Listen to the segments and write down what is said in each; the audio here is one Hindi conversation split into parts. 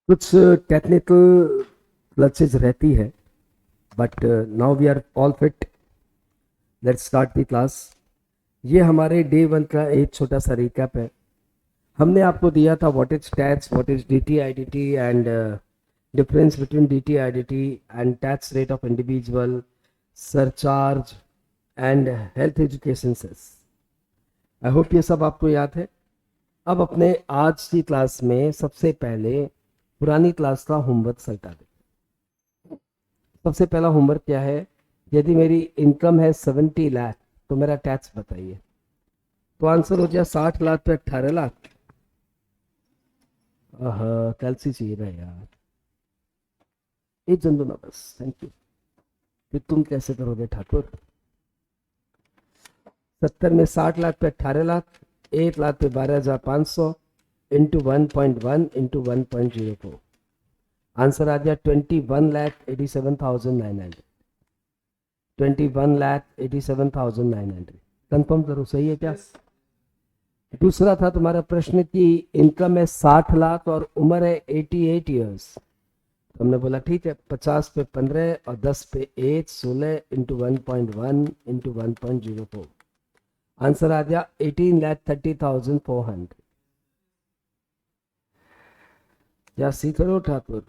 कुछ टेक्निकल ग्लिचेस रहती है, but now we are all fit. Let's start the class. ये हमारे डे 1 का एक छोटा सा रिकैप है. हमने आपको दिया था what is tax, what is DT IDT and difference between DT IDT and tax rate of individual, surcharge and health education cess. I hope ये सब आपको याद है. अब अपने आज की क्लास में सबसे पहले पुरानी क्लास का होमवर्क सल्टा दें. सबसे पहला होमवर्क क्या है? यदि मेरी इनकम है 70 लाख तो मेरा टैक्स बताइए. तो आंसर हो गया 60 लाख पे 18 लाख. कैलसी चाहिए ना यार, एक जन दो ना बस. Thank you. फिर तुम कैसे करोगे ठाकुर? 70 में 60 लाख पे 18 लाख, 1 लाख पे 12,500 इंटू 1.1 इंटू 1.04. आंसर आ गया 21,87,900. 21,87,900. कंफर्म करो सही है क्या? दूसरा था तुम्हारा प्रश्न कि इनकम है 60 लाख और उम्र है 88 ईयर्स. तो हमने बोला ठीक है, 50 पे 15 और 10 पे 1, 16 इंटू 1.1 इंटू 1.04. आंसर आ गया 18,30,400. क्या सीख रहे हो ठाकुर?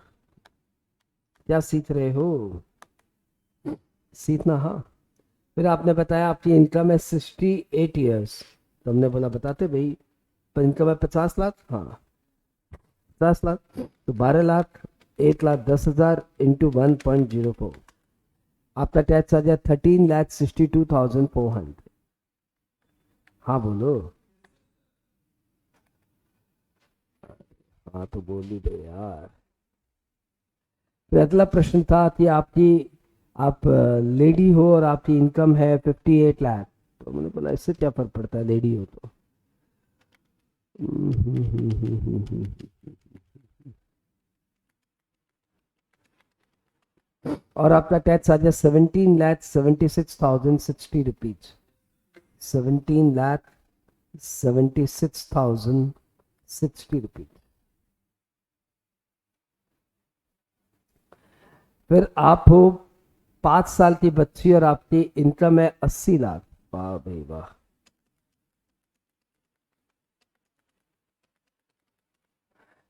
क्या सीख रहे हो? सीखना. हाँ. फिर आपने बताया आपकी इनकम है 68 ईयर्स. तो हमने बोला बताते भाई, पर इनकम है 50 लाख. हाँ, 50 लाख तो 12 लाख 1,10,000 इंटू 1.04. आपका टैक्स आ गया 13,62,400. हाँ बोलो. हाँ तो बोल ही दो यार. फिर अगला प्रश्न था कि आप लेडी हो और आपकी इनकम है 58 लाख. तो मैंने बोला इससे क्या फर्क पड़ता है, लेडी हो तो. और आपका टैक्स आ गया 17,76,060 रुपीज. 17,76,060 रुपीज. फिर आप हो 5 साल की बच्ची और आपकी इनकम है 80 लाख. वाह भाई वाह.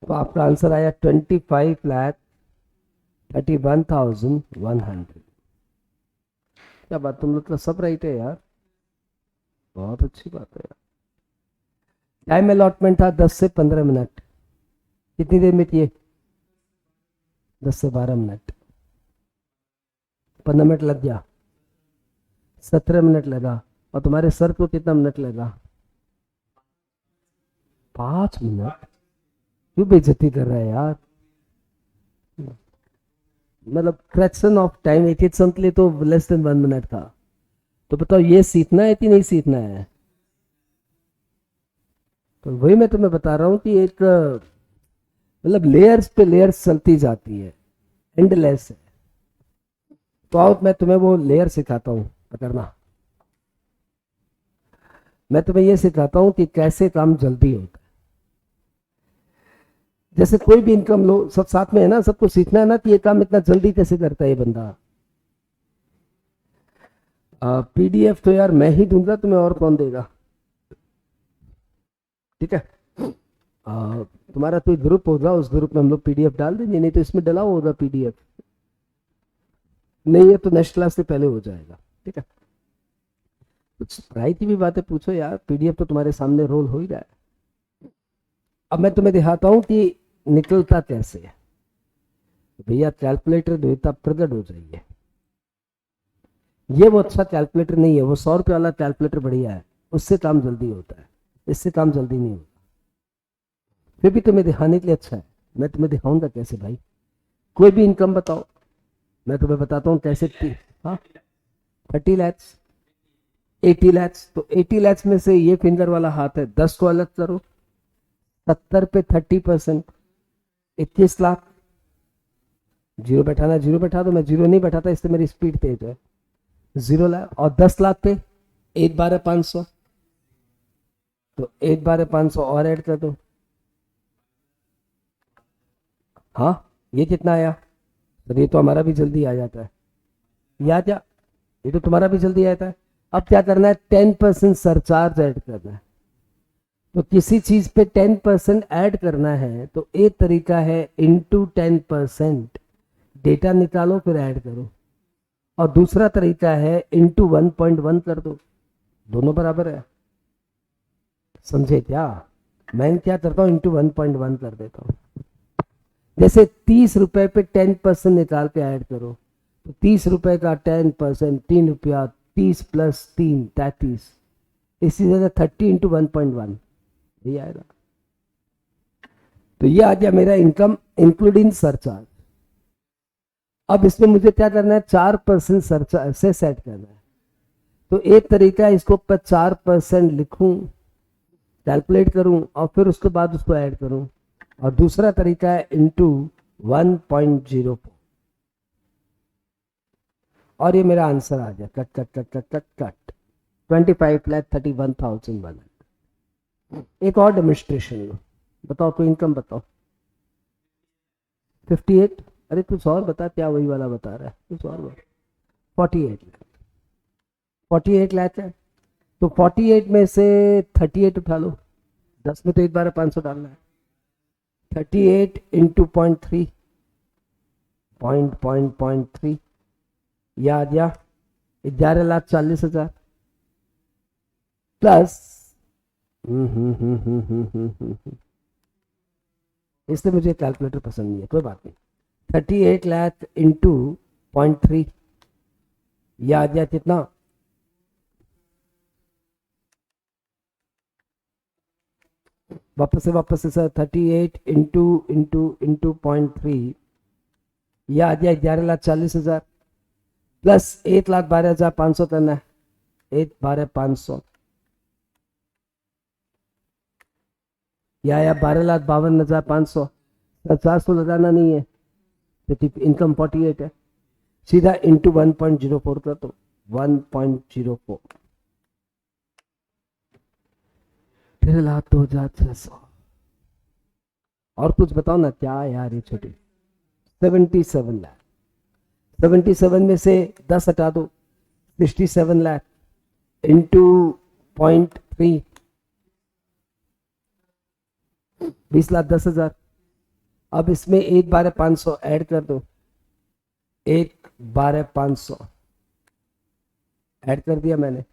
तो आपका आंसर आया 25,31,100. क्या बात, तुम लोग तो सब राइट है यार. बहुत अच्छी बात है यार. टाइम अलॉटमेंट था 10 से 15 मिनट. कितनी देर में किए? 10 से 12 मिनट. 15 मिनट लग गया, 17 मिनट लगा. और तुम्हारे सर को कितना मिनट लगा? 5 मिनट. क्यों बेइज्जती कर रहा है यार? मतलब फ्रैक्शन ऑफ टाइम, एक एक के लिए तो लेस देन 1 मिनट था. तो बताओ ये सीखना है कि नहीं सीखना है? तो वही मैं तुम्हें बता रहा हूँ कि एक मतलब लेयर्स पे लेयर्स चलती जाती है, एंडलेस है. तो आओ मैं तुम्हें वो लेयर सिखाता हूँ पकड़ना. मैं तुम्हें ये सिखाता हूँ कि कैसे काम जल्दी होता है. जैसे कोई भी इनकम लो, सब साथ में है ना, सबको सीखना है ना कि ये काम इतना जल्दी कैसे करता है ये बंदा. पीडीएफ तो यार मैं ही दूंगा तुम्हें, और कौन देगा? ठीक है. तुम्हारा कोई ग्रुप होगा, उस ग्रुप में हम लोग पीडीएफ डाल देंगे. नहीं तो इसमें डला होगा पीडीएफ. नहीं है तो नेक्स्ट क्लास से पहले हो जाएगा. ठीक है. कुछ पढ़ाई की भी बातें पूछो यार, पीडीएफ तो तुम्हारे सामने रोल हो ही रहा है. अब मैं तुम्हें दिखाता हूं कि निकलता कैसे है. भैया कैलकुलेटर दो तब प्रकट हो जाइए. ये वो अच्छा कैलकुलेटर नहीं है, वो 100 रुपये वाला कैलकुलेटर बढ़िया है. उससे काम जल्दी होता है, इससे काम जल्दी नहीं होता. फिर भी तुम्हें दिखाने के लिए अच्छा है. मैं तुम्हें दिखाऊंगा कैसे भाई. कोई भी इनकम बताओ, मैं तुम्हें बताता हूँ कैसे. हाँ, 30 लैक्स, 80 लैक्स. तो 80 लैक्स में से ये फिंगर वाला हाथ है, 10 को अलग करो. 70 पे 30%, 21 लाख. जीरो बैठाना जीरो बैठा दो, मैं जीरो नहीं बैठाता, इससे मेरी स्पीड तेज है. 0 लाख. और 10 लाख पे 1,12,500. तो 1,12,500 और ऐड कर दो. हाँ, ये कितना आया? तो ये तो हमारा भी जल्दी आ जाता है, या क्या? ये तो तुम्हारा भी जल्दी आता है। अब क्या करना है? 10% सरचार्ज ऐड करना है। तो किसी चीज पे 10% ऐड करना है तो एक तरीका है इंटू 10%, डेटा निकालो फिर ऐड करो, और दूसरा तरीका है इंटू 1.1 कर दो, दोनों बराबर है। समझे क्या? मैं क्या करता हूँ, इंटू 1.1 कर देता हूँ। जैसे 30 रुपए पे 10% निकाल के ऐड करो, तो 30 रुपए का 10%, 3 रुपया, 30 + 3 33, इसी जगह 30 इंटू 1.1 ये आएगा। तो ये आ गया मेरा इनकम इंक्लूडिंग सरचार्ज। अब इसमें मुझे क्या करना है? 4% सरचार्ज से सेट करना है। तो एक तरीका है, इसको ऊपर 4% लिखूं, कैलकुलेट करूं और फिर उसके बाद उसको ऐड करूं, और दूसरा तरीका है इंटू 1.04, और ये मेरा आंसर आ गया। Cut cut cut cut cut cut 25,31,000 बना। एक और डेमोन्स्ट्रेशन लो, बताओ कोई इनकम बताओ। 58? अरे कुछ और बता, क्या वही वाला बता रहा है? कुछ और बता। 48 लाख, 48 लाख है। तो 48 में से 38 उठा लो, 10 में तो एक बार 500 डालना है। 38 इंटू 0.3, पॉइंट थ्री, याद या 11,40,000 प्लस, इसलिए मुझे कैलकुलेटर पसंद नहीं है, कोई बात नहीं। 38 लाख इंटू 0.3, याद या कितना? वापस से सर, 38 इंटू इंटू इंटू 0.3, यह आ गया 11,40,000 प्लस 1,12,500 करना है, 1,12,500, या 12,52,500। 50 तो लगाना नहीं है, तो इनकम 48 है। सीधा इंटू 1.04 कर दो, 1.04, 13,02,600। और कुछ बताओ ना, क्या यार ये छोटी। 77 लाख, 77 में से 10 हटा दो, 67 लाख इंटू 0.3, 20,10,000। अब इसमें 1,12,500 ऐड कर दो, 1,12,500 ऐड कर दिया मैंने।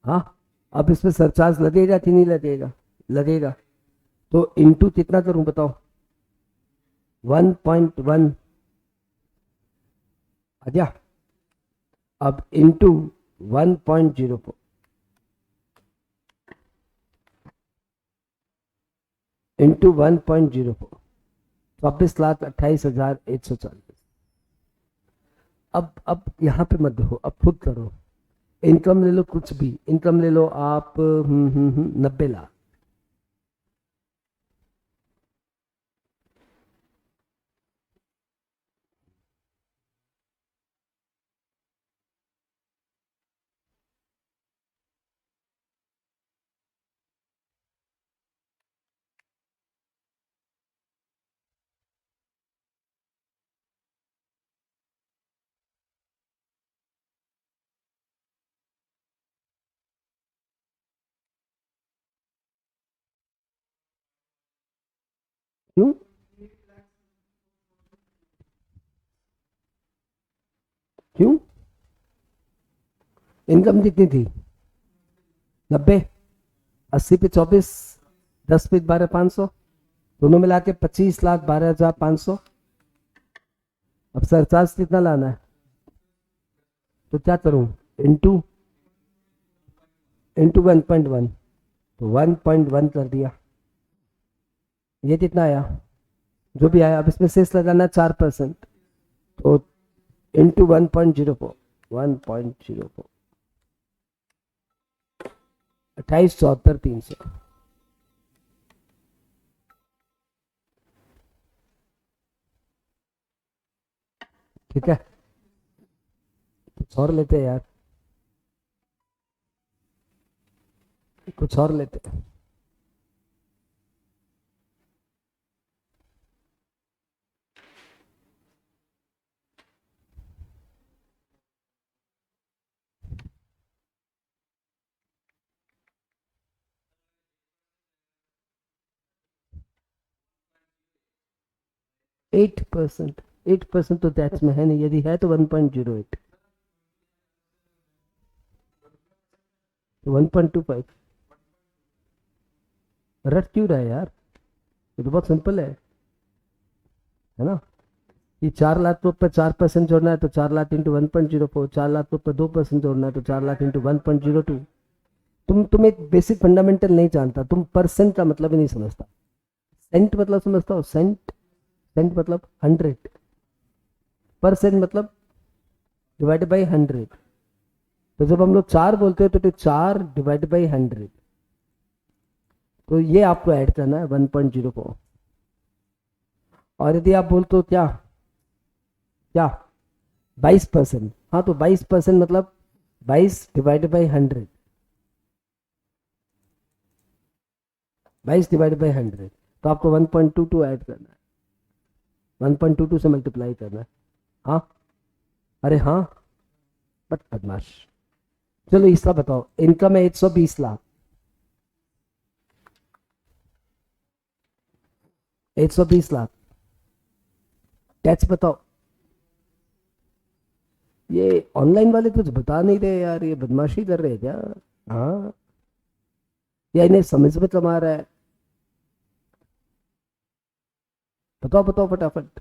हाँ, अब इसमें सरचार्ज लगेगा कि नहीं लगेगा? लगेगा। तो इंटू कितना करूं बताओ? 1.1 आ गया। अब इंटू 1.04, इंटू 1.04, 24,28,140। अब यहां पे मत देखो, अब खुद करो। इनकम ले लो, कुछ भी इनकम ले लो आप, 90 लाख। क्यों? क्यों? इनकम कितनी थी? 90, 80 पे 24, 10 पे 12,500, दोनों मिला के 25,12,500। अब सरचार्ज कितना लाना है? तो क्या करूं? इंटू इंटू 1.1, तो 1.1 कर दिया। ये कितना आया? जो भी आया। अब इसमें शेष लगाना 4%, तो इंटू 1.04, 1.04, 28,74,300। ठीक है, कुछ और लेते हैं यार, कुछ और लेते हैं। 8%, 8% तो टैक्स में है नहीं, यदि है तो 1.08, तो 1.25। रट क्यों रहा है यार, ये तो बहुत सिंपल है ना। ये 4 लाख के ऊपर 4% जोड़ना है तो 4 लाख इंटू 1.04, 4 लाख के ऊपर 2% जोड़ना है तो 4 लाख इंटू 1.02। तुम एक बेसिक फंडामेंटल नहीं जानता, तुम परसेंट का मतलब ही नहीं समझता। सेंट मतलब समझता हो, सेंट, सेंट मतलब 100, परसेंट मतलब डिवाइड बाई 100। तो जब हम लोग 4 बोलते हैं तो 4 डिवाइड बाई 100, तो ये आपको ऐड करना है 1.04। और यदि आप बोलते हो क्या क्या 22%, हाँ तो 22% मतलब 22 डिवाइड बाई 100, 22 डिवाइड बाई 100, तो आपको 1.22 ऐड करना है, 1.22 से मल्टीप्लाई करना है। हाँ, अरे हाँ, बट बदमाश। चलो इसका बताओ, इनकम है 120 लाख, 120 लाख, टैक्स बताओ। ये ऑनलाइन वाले कुछ बता नहीं रहे यार, ये बदमाशी कर रहे हैं क्या? हाँ, या इन्हें समझ में कमा रहा है? बताओ बताओ फटाफट,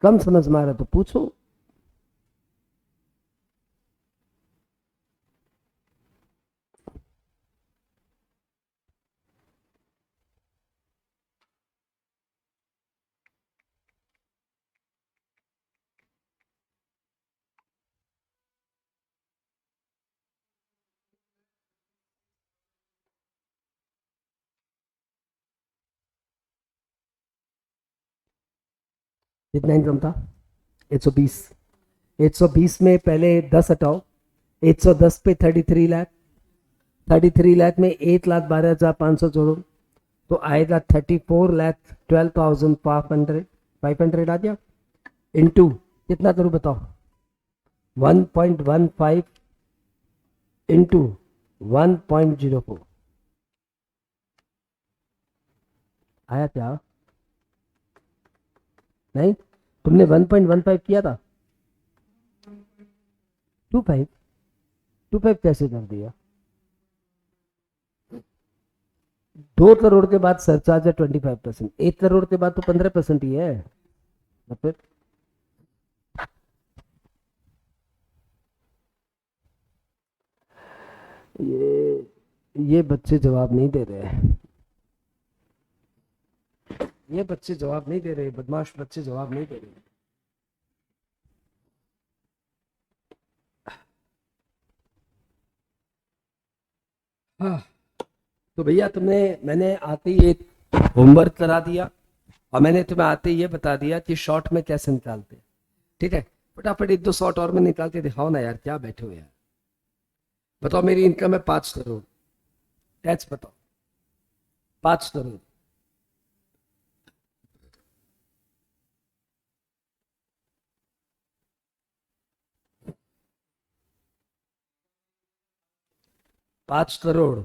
कम समझ में आ रहा है तो पूछो। कितना इनकम था? 120। 120 में पहले 10 हटाओ, 110 पे 33 लाख, 33 लाख में 1,12,500 जोड़ो तो आएगा 34,12,500, 500 आ गया। इंटू कितना करूं बताओ, 1.15 इंटू 1.04, आया क्या? नहीं, तुमने 1.15 किया था, 25, 25 कैसे कर दिया? 2 करोड़ के बाद सरचार्ज है 25%, 1 करोड़ के बाद तो 15% ही है। फिर ये बच्चे जवाब नहीं दे रहे हैं, ये बच्चे जवाब नहीं दे रहे, बदमाश बच्चे जवाब नहीं दे रहे। हाँ, तो भैया मैंने आते ही एक होमवर्क करा दिया, और मैंने तुम्हें आते ही ये बता दिया कि शॉर्ट में कैसे निकालते हैं। ठीक है, फटाफट 1-2 शॉर्ट और में निकाल के दिखाओ ना यार, क्या बैठे हो यार। बताओ, मेरी इनकम है 5 करोड़, टैक्स बताओ, 5 करोड़, 5 करोड़।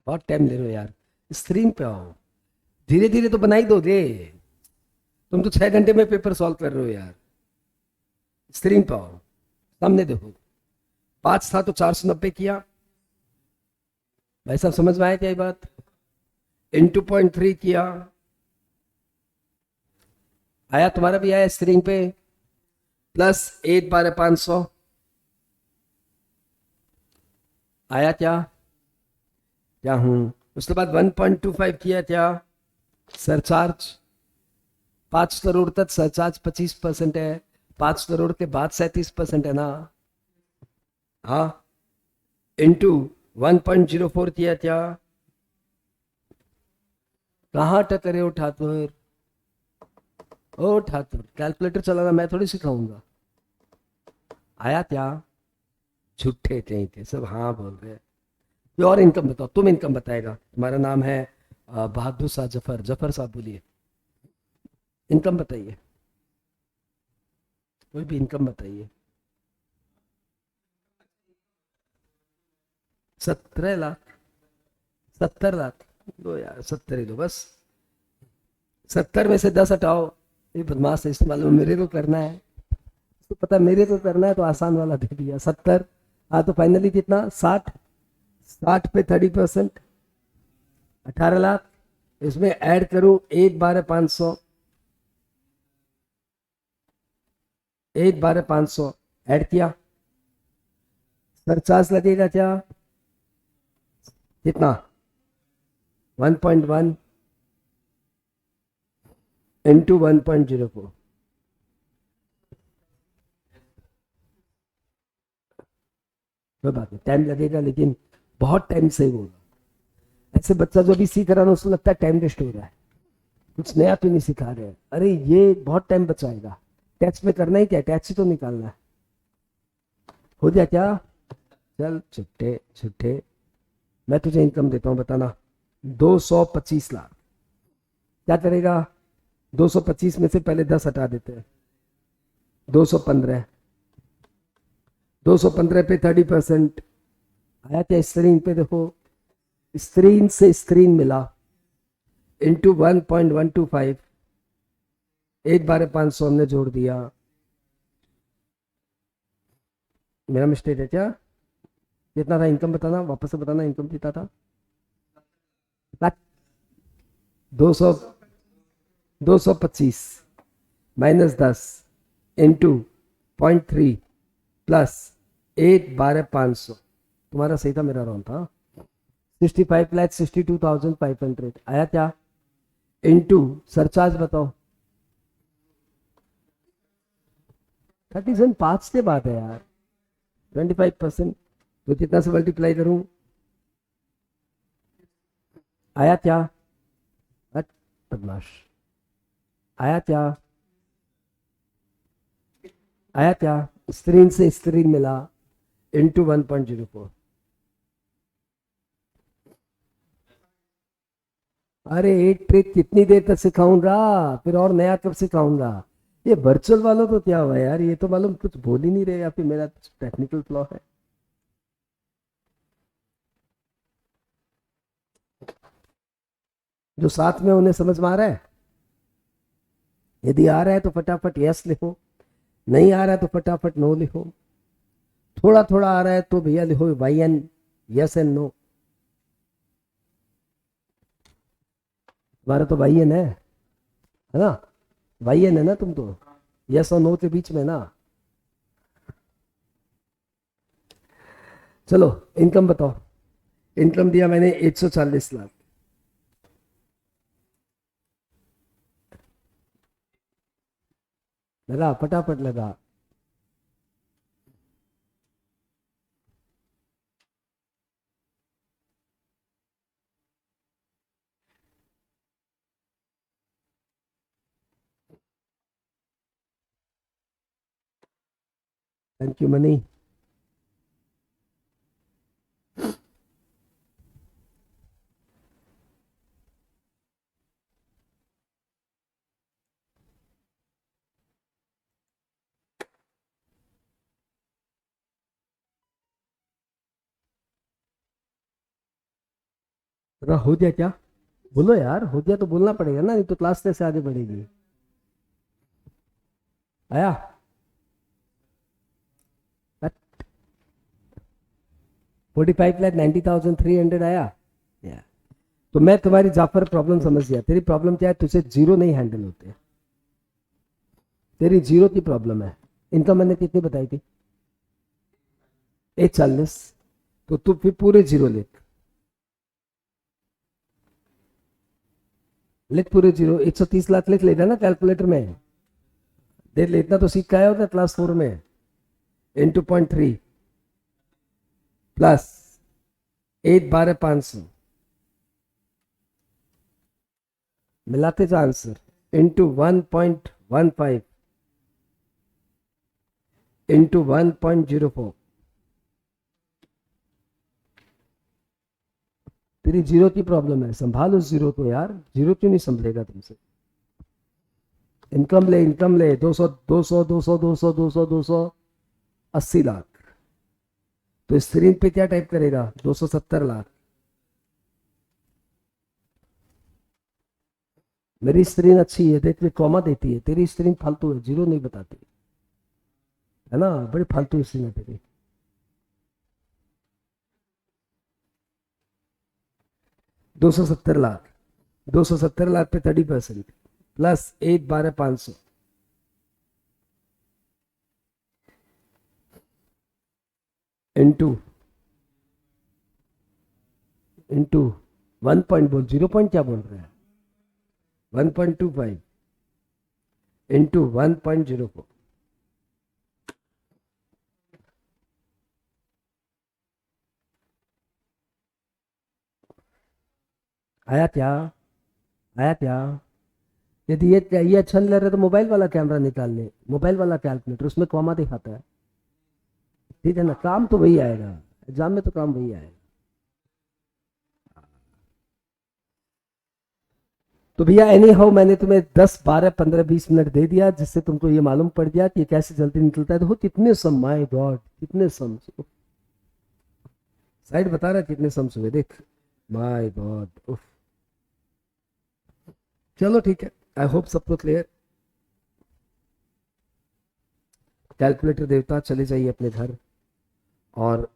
बहुत टाइम ले रहे हो यार, स्क्रीन पे आओ, धीरे धीरे तो बनाई दोगे। तुम तो 6 घंटे में पेपर सॉल्व कर रहे हो यार। स्क्रीन पे आओ, सामने देखो, 5 था तो 490 किया, भाई साहब समझ में आया क्या ये बात? इंटू 0.3 किया, आया तुम्हारा भी आया स्क्रीन पे, प्लस 1/500 आया क्या? क्या हूं उसके बाद 1.25 किया क्या सरचार्ज। 5 करोड़ तक सरचार्ज 25% है, 5 करोड़ के बाद 37% है ना। हाँ, इंटू 1.04 किया क्या। कहाँ टकरे हो ठाकुर, ओ ठाकुर कैलकुलेटर चलाना मैं थोड़ी सिखाऊंगा। आया क्या, झूठे कहीं थे सब, हाँ बोल रहे हैं। कोई और इनकम बताओ, तुम इनकम बताएगा, तुम्हारा नाम है बहादुर शाह जफर, जफर साहब बोलिए इनकम बताइए, कोई भी इनकम बताइए। 17 लाख, 70 लाख, दो यार 70 ही दो बस। 70 में से 10 हटाओ, ये बदमाश है, इस्तेमाल मेरे को करना है, तो पता है मेरे को करना है तो आसान वाला दे दिया 70। हाँ तो फाइनली कितना 60, 60 पे 30%, 18 लाख। इसमें ऐड करूं 1/500, 1/500 ऐड किया। सरचार्ज लगेगा क्या, कितना 1.1 इंटू 1.04। कोई बात नहीं, टाइम लगेगा लेकिन बहुत टाइम से होगा। ऐसे बच्चा जो भी सीख रहा है उसको लगता है टाइम वेस्ट हो रहा है, कुछ नया तो नहीं सिखा रहे हैं। अरे ये बहुत टाइम बचाएगा, टैक्स में करना ही क्या, टैक्स ही तो निकालना है। हो गया क्या, चल छुट्टे छुट्टे, मैं तुझे इनकम देता हूं बताना। 225 लाख। क्या करेगा, 225 में से पहले 10 हटा देते हैं, 215, 215 पे 30%। आया क्या स्क्रीन पे देखो, स्क्रीन से स्क्रीन मिला, इंटू 1.125, 1/500 हमने जोड़ दिया। मेरा मिस्टेक है क्या, कितना था इनकम बताना, वापस से बताना इनकम कितना था। 200, 225 -10 इंटू 0.3 प्लस 1/500, तुम्हारा सही था मेरा रॉन्ग था। 65,62,500 आया क्या, इंटू सरचार्ज बताओ 37, 5 से बात है यार, 25%, तो कितना से मल्टीप्लाई करूं। आया क्या, बदमाश, आया क्या, आया क्या, स्क्रीन से स्क्रीन मिला, इंटू 1.04। अरे एक ट्रिक कितनी देर तक सिखाऊंगा, फिर और नया कब सिखाऊंगा। ये वर्चुअल वालों को क्या हुआ यार, ये तो मालूम कुछ बोल ही नहीं रहे, या फिर मेरा टेक्निकल फ्लॉ है। जो साथ में उन्हें समझ में आ रहा है, यदि आ रहा है तो फटाफट यस लिखो, नहीं आ रहा है तो फटाफट नो लिखो, थोड़ा थोड़ा आ रहा है तो भैया लिखो Y N, yes and no. तुम्हारा तो वाई एन है ना, वाई एन है ना तुम तो, यस और नो के बीच में ना। चलो इनकम बताओ, इनकम दिया मैंने 140 लाख। लगा, फटाफट लगा। Thank you money. हो गया क्या, बोलो यार, हो गया तो बोलना पड़ेगा ना, नहीं तो क्लास कैसे आगे बढ़ेगी। आया 45,90,300 आया। या। तो मैं तुम्हारी जाफर प्रॉब्लम समझ गया, तेरी प्रॉब्लम क्या है, तुझे जीरो नहीं हैंडल होते, तेरी जीरो की प्रॉब्लम है। इनकम मैंने कितनी बताई थी, 140, तो तू फिर पूरे जीरो ले। लिख पूरे जीरो, 130 लाख लिख लेना ना कैलकुलेटर में, देख ले, इतना तो सीख का आया होता है क्लास 4 में। इंटू 0.3 प्लस 8/12,500 मिलाते जा आंसर, इंटू 1.15 इंटू 1.04। तेरी जीरो की प्रॉब्लम है, संभाल उस जीरो को यार, जीरो क्यों नहीं संभलेगा तुमसे। इनकम ले, इनकम ले, 200 200 200 200 200 280 लाख। तो स्क्रीन पे क्या टाइप करेगा, 270 लाख। मेरी स्क्रीन अच्छी है, देख ले कॉमा देती है, तेरी स्क्रीन फालतू है, जीरो नहीं बताती है ना, बड़ी फालतू स्क्रीन है तेरी। 270 लाख, 270 लाख पे 30% प्लस 8/12,500 इंटू इंटू 1 पॉइंट बोल, 0 पॉइंट क्या बोल रहा है, 1.25 इंटू 1.04। आया क्या, आया क्या। यदि ये अच्छा नहीं लग रहा तो मोबाइल वाला कैमरा निकाल ले, मोबाइल वाला कैलकुलेटर, उसमें कॉमा दिखाता है, ठीक है ना, काम तो वही आएगा, एग्जाम में तो काम वही आएगा। तो भैया एनी हाउ मैंने तुम्हें 10 12 15 20 मिनट दे दिया, जिससे तुमको ये मालूम पड़ गया कि कैसे जल्दी निकलता है। देखो कितने सम, माय गॉड कितने सम, साइड बता रहा है कितने सम्स हुए, देख, माय गॉड। चलो ठीक है, आई होप सबको क्लियर। कैलकुलेटर देवता चले जाइए अपने घर, और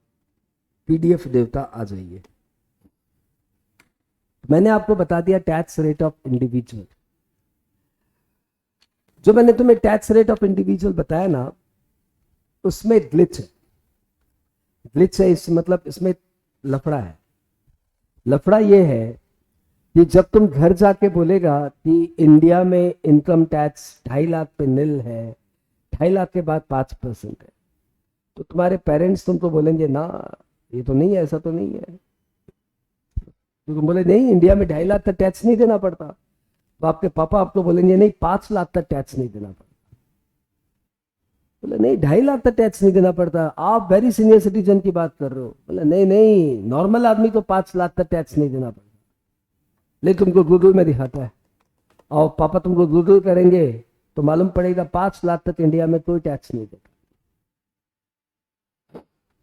पीडीएफ देवता आ जाइए। मैंने आपको बता दिया टैक्स रेट ऑफ इंडिविजुअल। जो मैंने तुम्हें टैक्स रेट ऑफ इंडिविजुअल बताया ना, उसमें ग्लिच है, ग्लिच है इस मतलब इसमें लफड़ा है। लफड़ा ये है कि जब तुम घर जाके बोलेगा कि इंडिया में इनकम टैक्स 2.5 लाख पे निल है, 2.5 लाख के बाद 5% है, तो तुम्हारे पेरेंट्स तुमको बोलेंगे ना, ये तो नहीं है, ऐसा तो नहीं है। तो तुम बोले नहीं, इंडिया में 2.5 लाख तक टैक्स नहीं देना पड़ता, तो आपके पापा आपको बोलेंगे नहीं, 5 लाख तक टैक्स नहीं देना पड़ता। बोले नहीं, 2.5 लाख तक टैक्स नहीं देना पड़ता, आप वेरी सीनियर सिटीजन की बात कर रहे हो। बोले नहीं नहीं, नॉर्मल आदमी को 5 लाख तक टैक्स नहीं देना पड़ता। लेकिन तुमको गूगल में दिखाता है, और पापा तुमको गूगल करेंगे तो मालूम पड़ेगा 5 लाख तक इंडिया में कोई टैक्स नहीं देता,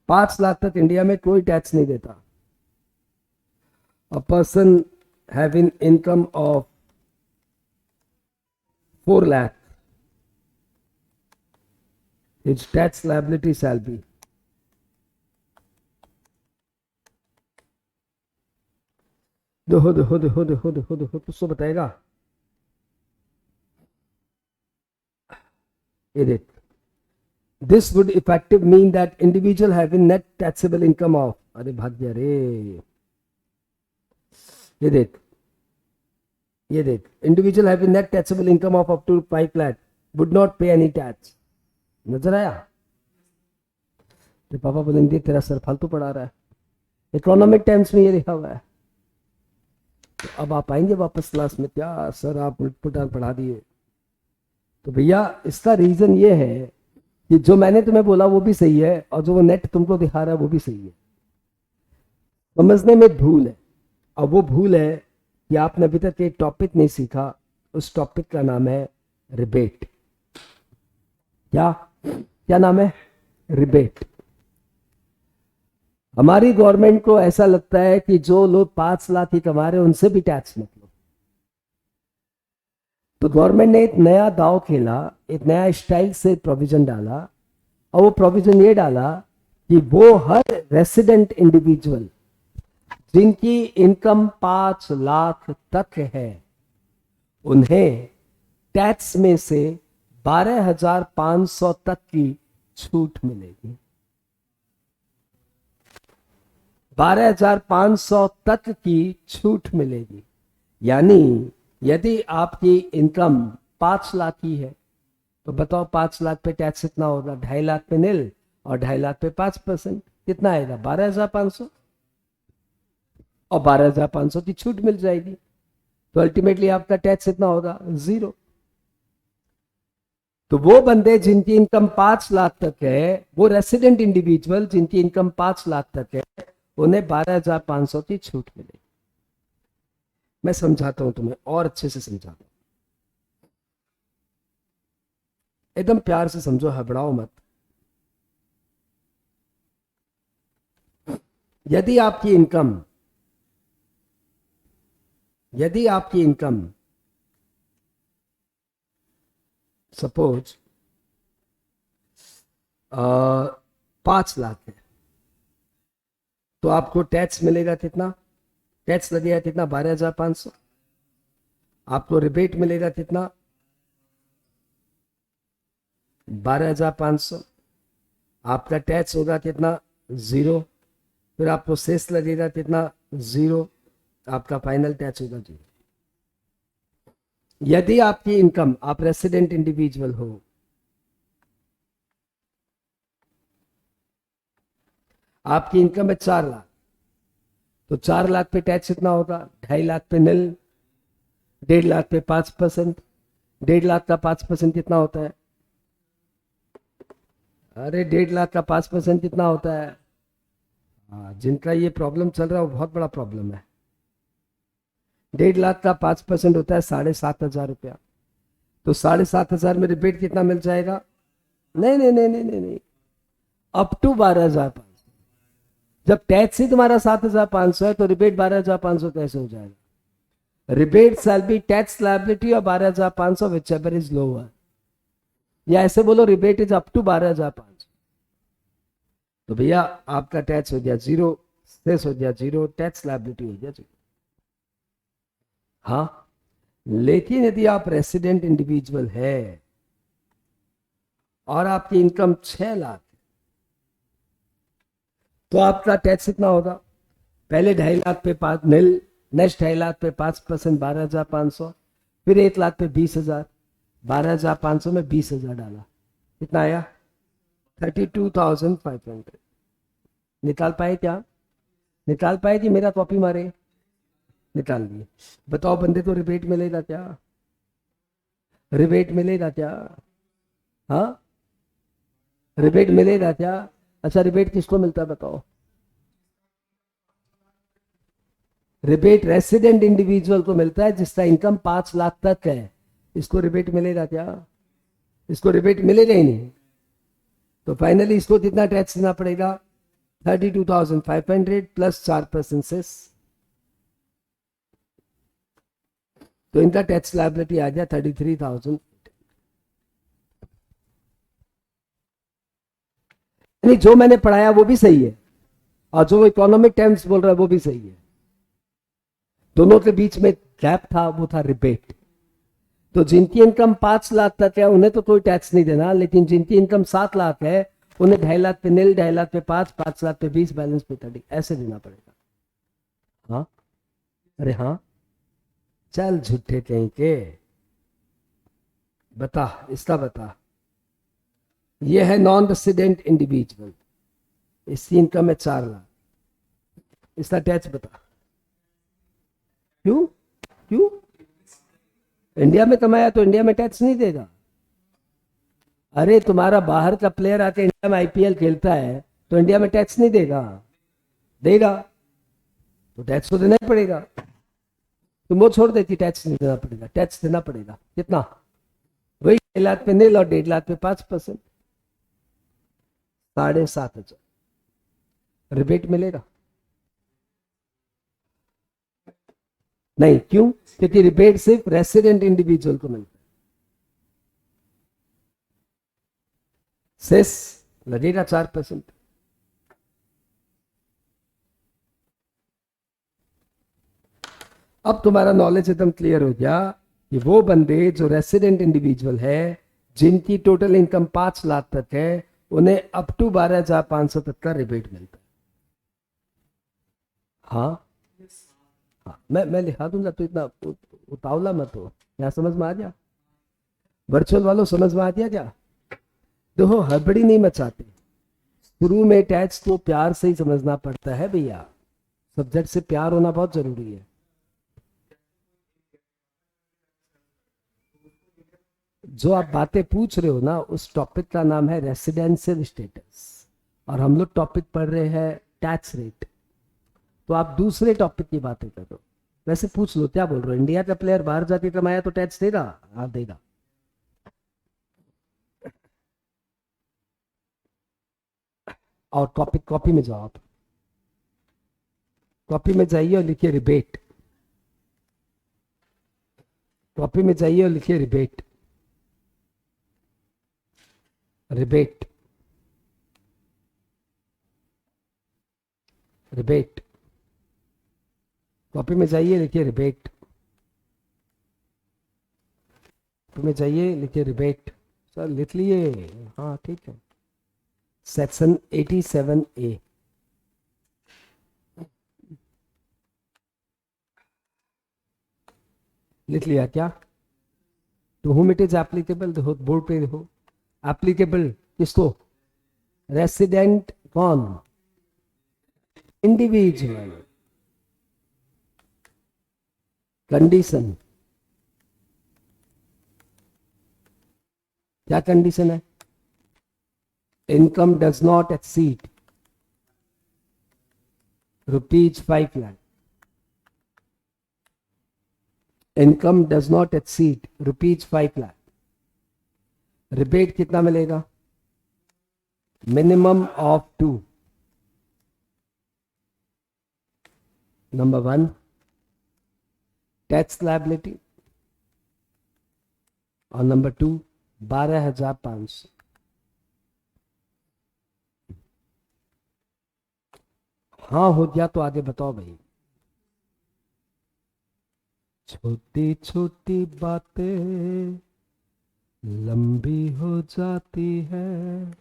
5 लाख तक इंडिया में कोई टैक्स नहीं देता। A person having income of 4 lakh, its tax liability shall be देखो कुछ तो बताएगा, ये देख, this would effective mean that individual having net taxable income of, अरे भाग गया रे, ये देख, ये देख, individual having net taxable income of up to 5 lakh would not pay any tax. नजर आया, तो पापा बोलेंगे तेरा सर फालतू पढ़ा रहा है, इकोनॉमिक टाइम्स में ये लिखा हुआ है। तो अब आप आएंगे वापस क्लास में, क्या सर आप उलटपुटान पढ़ा दिए। तो भैया इसका रीजन ये है कि जो मैंने तुम्हें बोला वो भी सही है, और जो वो नेट तुमको दिखा रहा है वो भी सही है, समझने में भूल है। और वो भूल है कि आपने अभी तक एक टॉपिक नहीं सीखा, उस टॉपिक का नाम है रिबेट। क्या क्या नाम है, रिबेट। हमारी गवर्नमेंट को ऐसा लगता है कि जो लोग 5 लाख ही कमा रहे हैं उनसे भी टैक्स मत लो, तो गवर्नमेंट ने एक नया दांव खेला, एक नया स्टाइल से प्रोविजन डाला, और वो प्रोविजन ये डाला कि वो हर रेसिडेंट इंडिविजुअल जिनकी इनकम 5 लाख तक है उन्हें टैक्स में से 12,500 तक की छूट मिलेगी, 12,500 तक की छूट मिलेगी। यानी यदि आपकी इनकम 5 लाख की है तो बताओ 5 लाख पे टैक्स कितना होगा? 2.5 लाख पे नील और 2.5 लाख पे 5%, कितना आएगा? 12,500। और 12,500 की छूट मिल जाएगी तो अल्टीमेटली आपका टैक्स कितना होगा? 0। तो वो बंदे जिनकी इनकम 5 लाख तक है, वो रेसिडेंट इंडिविजुअल जिनकी इनकम 5 लाख तक है, उन्हें 12,500 की छूट मिलेगी। मैं समझाता हूं तुम्हें और अच्छे से समझाता हूं, एकदम प्यार से समझो, हबड़ाओ मत। यदि आपकी इनकम सपोज 5 लाख है तो आपको टैक्स मिलेगा कितना? टैक्स लगेगा कितना? 12,500। आपको रिबेट मिलेगा कितना? 12,500। आपका टैक्स होगा कितना? 0। फिर आपको सेस लगेगा कितना? 0। आपका फाइनल टैक्स होगा 0। यदि आपकी इनकम, आप रेसिडेंट इंडिविजुअल हो, आपकी इनकम है 4 लाख, तो 4 लाख पे टैक्स कितना होगा? 2.5 लाख पे नील, 1.5 लाख पे 5%। 1.5 लाख का 5% कितना होता है? अरे 1.5 लाख का 5% कितना होता है? हाँ, जिनका ये प्रॉब्लम चल रहा है वो बहुत बड़ा प्रॉब्लम है। 1.5 लाख का 5% होता है 7,500 रुपया। तो 7,500 में रिबेट कितना मिल जाएगा? नहीं नहीं नहीं नहीं नहीं, अप टू 12,500। जब टैक्स ही तुम्हारा 7,500 है तो रिबेट 12,500 कैसे हो जाएगा? Rebate shall be tax liability और 12,500 विच एवर इज लोअर, या ऐसे बोलो रिबेट इज अप टू 12,500। तो भैया आपका टैक्स हो गया 0, सेस हो गया 0, टैक्स लायबिलिटी हो गया 0। हाँ, लेकिन यदि आप रेसिडेंट इंडिविजुअल है और आपकी इनकम 6 लाख तो आपका टैक्स कितना होगा? पहले 2.5 लाख पे 5 नील, नेक्स्ट 2.5 लाख पे 5% 12,500, फिर 1 लाख पे 20,000, 12,500 में 20,000 डाला, कितना आया? 32,500। निकाल पाए क्या? निकाल पाए कि मेरा कॉपी मारे? निकाल लिए। बताओ बंदे तो रिबेट मिलेगा क्या? रिबेट मिलेगा क्या? हाँ, रिबेट मिलेगा क्या? अच्छा, रिबेट किसको मिलता है बताओ? रिबेट रेसिडेंट इंडिविजुअल को मिलता है जिसका इनकम 5 लाख तक है। इसको रिबेट मिलेगा क्या? इसको रिबेट मिलेगा ही नहीं। तो फाइनली इसको कितना टैक्स देना पड़ेगा? 32,500 प्लस 4% सेस। तो इनका टैक्स लायबिलिटी आ गया 33,000। नहीं, जो मैंने पढ़ाया वो भी सही है और जो इकोनॉमिक टर्म्स बोल रहा है वो भी सही है। दोनों के बीच में गैप था, वो था रिबेट। तो जिनकी इनकम 5 लाख तक है उन्हें तो कोई टैक्स नहीं देना, लेकिन जिनकी इनकम 7 लाख है उन्हें 2.5 लाख पे नील, 2.5 लाख पे 5 लाख पे 20, बैलेंस पे 30 ऐसे देना पड़ेगा। हाँ, अरे हाँ, चल झूठे कहीं के, बता इसका बता। ये है नॉन रेसिडेंट इंडिविजुअल, इसकी इनकम है 4 लाख, इसका टैक्स बता। क्यों? क्यों? इंडिया में कमाया तो इंडिया में टैक्स नहीं देगा। अरे तुम्हारा बाहर का प्लेयर आके इंडिया में आईपीएल खेलता है तो इंडिया में टैक्स नहीं देगा? देगा, तो टैक्स तो देना ही पड़ेगा। तुम वो छोड़ देती, टैक्स नहीं देना पड़ेगा? टैक्स देना पड़ेगा। कितना? वही 2.5 लाख पे नील और 1.5 लाख पे 5%, 7,500। रिबेट मिलेगा नहीं? क्यों? क्योंकि रिबेट सिर्फ रेसिडेंट इंडिविजुअल को मिलता है। सेस लगेगा 4%। अब तुम्हारा नॉलेज एकदम क्लियर हो गया कि वो बंदे जो रेसिडेंट इंडिविजुअल है जिनकी टोटल इनकम 5 लाख तक है उन्हें अप टू 12,500 तक का रिबेट मिलता है। हाँ, हाँ मैं लिखा दूंगा, तो इतना उतावला मत हो। यहाँ समझ में आ गया? वर्चुअल वालों समझ में आ गया क्या? देखो हड़बड़ी नहीं मचाते, शुरू में टैक्स को प्यार से ही समझना पड़ता है भैया, सब्जेक्ट से प्यार होना बहुत जरूरी है। जो आप बातें पूछ रहे हो ना, उस टॉपिक का नाम है रेसिडेंशियल स्टेटस, और हम लोग टॉपिक पढ़ रहे हैं टैक्स रेट। तो आप दूसरे टॉपिक की बातें कर रहे हो। वैसे पूछ लो, क्या बोल रहे हो? इंडिया का प्लेयर बाहर जाके कमाया तो टैक्स देगा? हाँ देगा। और टॉपिक कॉपी में जाओ आप, कॉपी में जाइए और लिखिए रिबेट। कॉपी में जाइए और लिखिए रिबेट। Rebate, rebate. कॉपी में जाइए, लिखिए रिबेट। कॉपी में जाइए, लिखिए रिबेट। सर लिख लिए? हाँ ठीक है। Section 87A। लिख लिया क्या? To whom it is applicable, देखो बोर्ड पे देखो। एप्लीकेबल किसको? रेसिडेंट कौन? इंडिविजुअल। कंडीशन, क्या कंडीशन है? Income does not exceed ₹5 lakh. Income does not exceed ₹5 lakh. Rebate कितना मिलेगा? Minimum of 2। Number 1 tax liability, और नंबर 2 12,500। हाँ हो गया तो आगे बताओ भाई। छोटी छोटी बातें लंबी हो जाती है।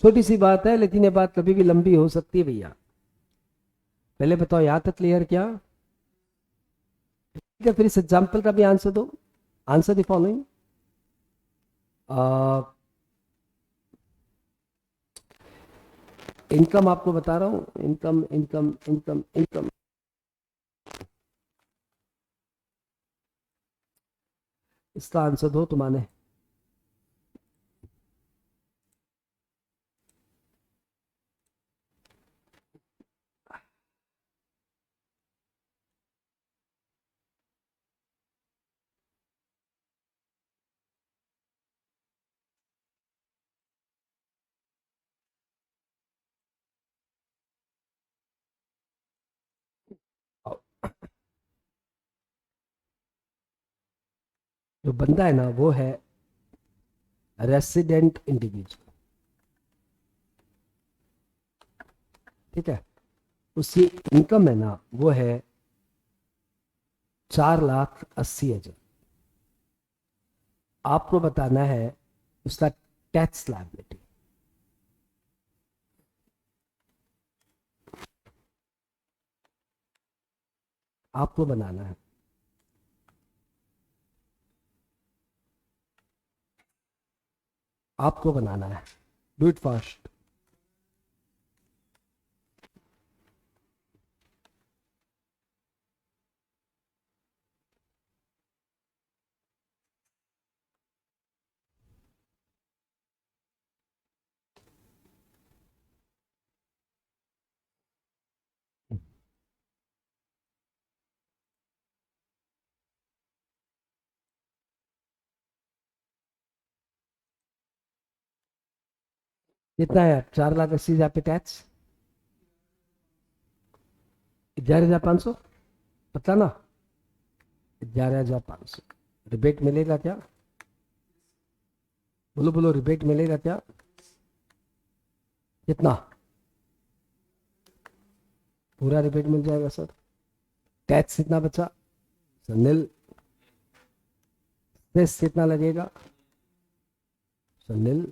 छोटी सी बात है, लेकिन ये बात कभी भी लंबी हो सकती है भैया। पहले बताओ, यहां तक क्लियर क्या? ठीक है, फिर इस एग्जाम्पल का भी आंसर दो। Answer the following. इनकम आपको बता रहा हूं, इनकम इनकम इनकम इनकम। इसका आंसर दो तुम्हारे। जो बंदा है ना, वो है रेसिडेंट इंडिविजुअल। ठीक है, उसकी इनकम है ना, वो है 4,80,000। आपको बताना है उसका टैक्स लायबिलिटी। आपको बनाना है। आपको बनाना है। Do it fast. कितना है? 4,80,000 पे टैक्स 11,500। पता ना? 11,500। रिबेट मिलेगा क्या? बोलो बोलो, रिबेट मिलेगा क्या? कितना? पूरा रिबेट मिल जाएगा सर। टैक्स कितना बचा? सर नील। सेस कितना लगेगा? सर नील।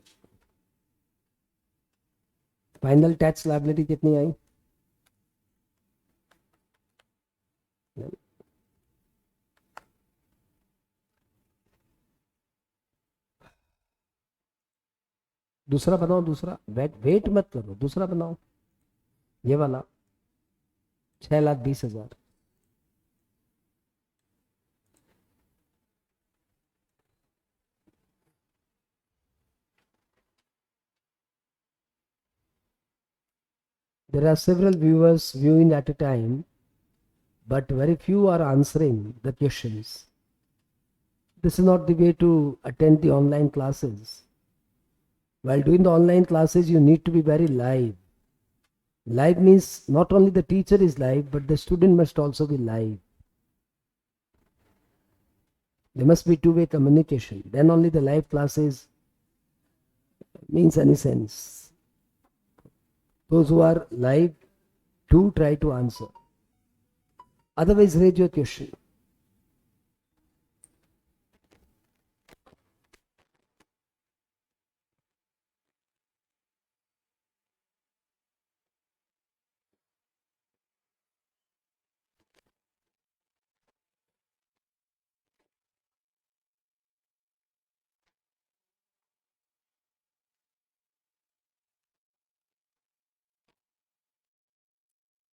फाइनल टैक्स लायबिलिटी कितनी आई? दूसरा बनाओ, दूसरा वेट मत करो, दूसरा बनाओ, ये वाला 6,20,000। There are several viewers viewing at a time, but very few are answering the questions. This is not the way to attend the online classes. While doing the online classes, you need to be very live. Live means not only the teacher is live, but the student must also be live. There must be two-way communication. Then only the live classes means any sense. Those who are live, do try to answer. Otherwise, raise your question.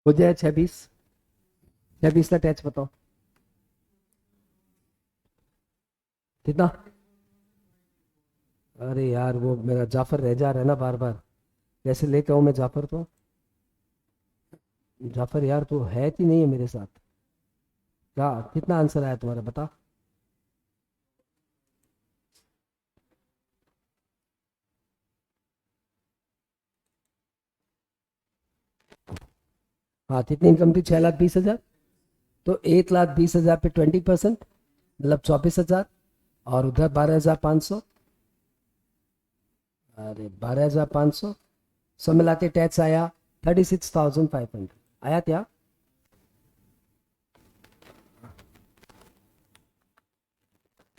हो जाए 6,20 का टैच बताओ कितना। अरे यार वो मेरा जाफर रह जा रहा है ना बार बार, कैसे लेके आऊं मैं जाफर को। जाफर यार तो है कि नहीं है मेरे साथ। क्या कितना आंसर आया तुम्हारा बता। हाँ कितनी इनकम थी, 6,20,000। तो 1,20,000 पे 20% मतलब 24,000, और उधर 12,500। अरे 12,500 सब मिला के टैक्स आया 36,500 आया क्या।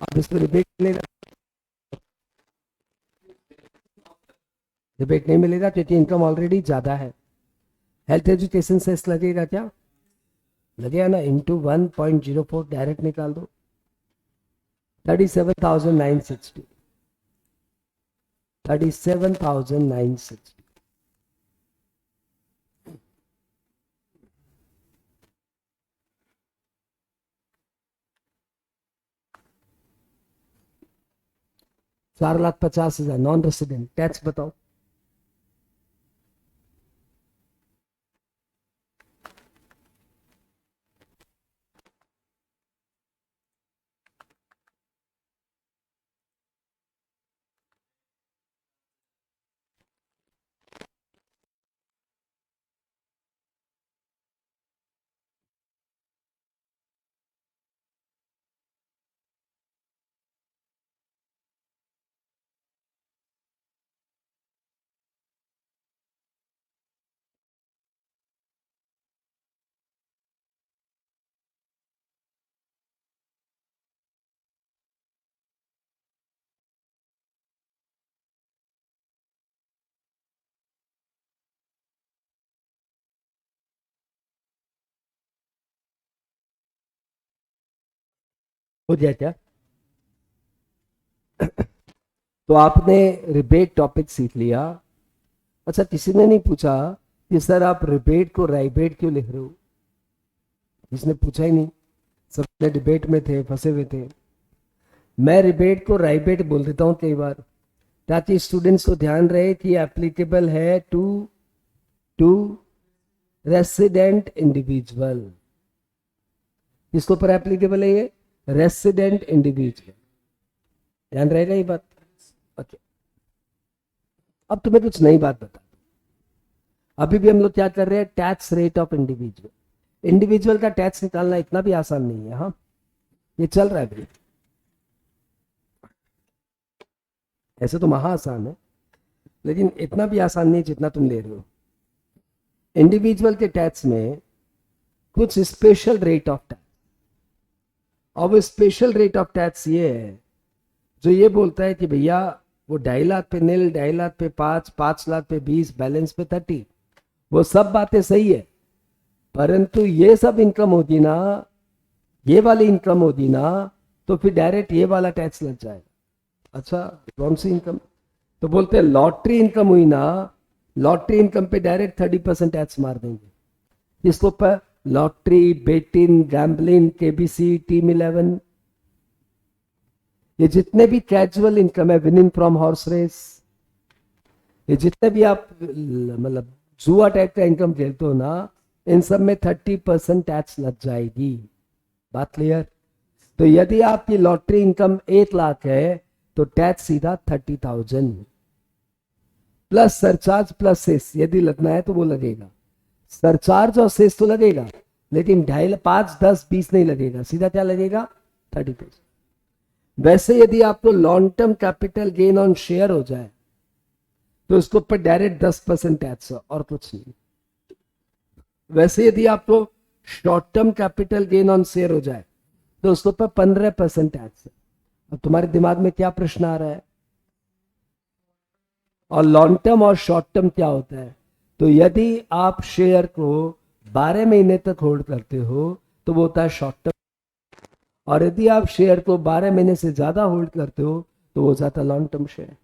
अब इस पर रिबेट मिलेगा, रिबेट नहीं मिलेगा क्योंकि इनकम ऑलरेडी ज्यादा है। हेल्थ एजुकेशन सेस लगेगा क्या, लगेगा ना, इंटू 1.04 डायरेक्ट निकाल दो, 37,960, 37,960। $4,50,000 नॉन रेसिडेंट टैक्स बताओ। हो जाए क्या। तो आपने रिबेट टॉपिक सीख लिया। अच्छा किसी ने नहीं पूछा कि सर आप रिबेट को राइबेट क्यों लिख रहे हो, किसने पूछा ही नहीं, सब डिबेट में थे, फंसे हुए थे। मैं रिबेट को राइबेट बोल देता हूं कई बार, ताकि स्टूडेंट्स को ध्यान रहे कि एप्लीकेबल है टू टू रेसिडेंट इंडिविजुअल। किसके ऊपर एप्लीकेबल है ये, रेसिडेंट इंडिविजुअल, ध्यान रहेगा ये बात। ओके अब तुम्हें कुछ नई बात बता, अभी भी हम लोग क्या कर रहे हैं, tax rate of individual. Individual का टैक्स निकालना इतना भी आसान नहीं है। हाँ ये चल रहा है भाई, ऐसे तो महा आसान है, लेकिन इतना भी आसान नहीं जितना तुम ले रहे हो। इंडिविजुअल के टैक्स में कुछ स्पेशल रेट ऑफ टैक्स, और वो स्पेशल रेट ऑफ टैक्स ये है जो ये बोलता है कि भैया वो 2.5 लाख पे 0, 2.5 लाख पे 5, 5 लाख पे 20, बैलेंस पे 30, वो सब बातें सही है, परंतु ये सब इनकम होती ना, ये वाली इनकम होती ना, तो फिर डायरेक्ट ये वाला टैक्स लग जाएगा। अच्छा कौन सी इनकम, तो बोलते हैं लॉटरी इनकम हुई ना, लॉटरी इनकम पे डायरेक्ट 30% टैक्स मार देंगे। इसके ऊपर lottery, betting, gambling, KBC, team 11, ये जितने भी कैजुअल इनकम है, विनिंग फ्रॉम हॉर्स रेस, ये जितने भी आप मतलब जुआ टाइप का इनकम खेलते हो ना, इन सब में 30% टैक्स लग जाएगी। बात क्लियर? तो यदि आपकी लॉटरी इनकम 1 लाख है तो टैक्स सीधा 30,000 प्लस सरचार्ज प्लस सेस यदि लगना है तो वो लगेगा। सरचार्ज और सेस तो लगेगा, लेकिन 2.5, 5, 10, 20 नहीं लगेगा, सीधा क्या लगेगा? 30%। वैसे यदि आपको long term capital gain on share हो जाए तो उसके ऊपर डायरेक्ट 10% टैक्स और कुछ नहीं। वैसे यदि आपको short term capital gain on share हो जाए तो उसके ऊपर 15% टैक्स है। अब तुम्हारे दिमाग में क्या प्रश्न आ रहा है? और लॉन्ग टर्म और शॉर्ट टर्म क्या होता है? तो यदि आप शेयर को 12 महीने तक होल्ड करते हो तो वो होता है शॉर्ट टर्म, और यदि आप शेयर को 12 महीने से ज्यादा होल्ड करते हो तो वो हो जाता है लॉन्ग टर्म शेयर।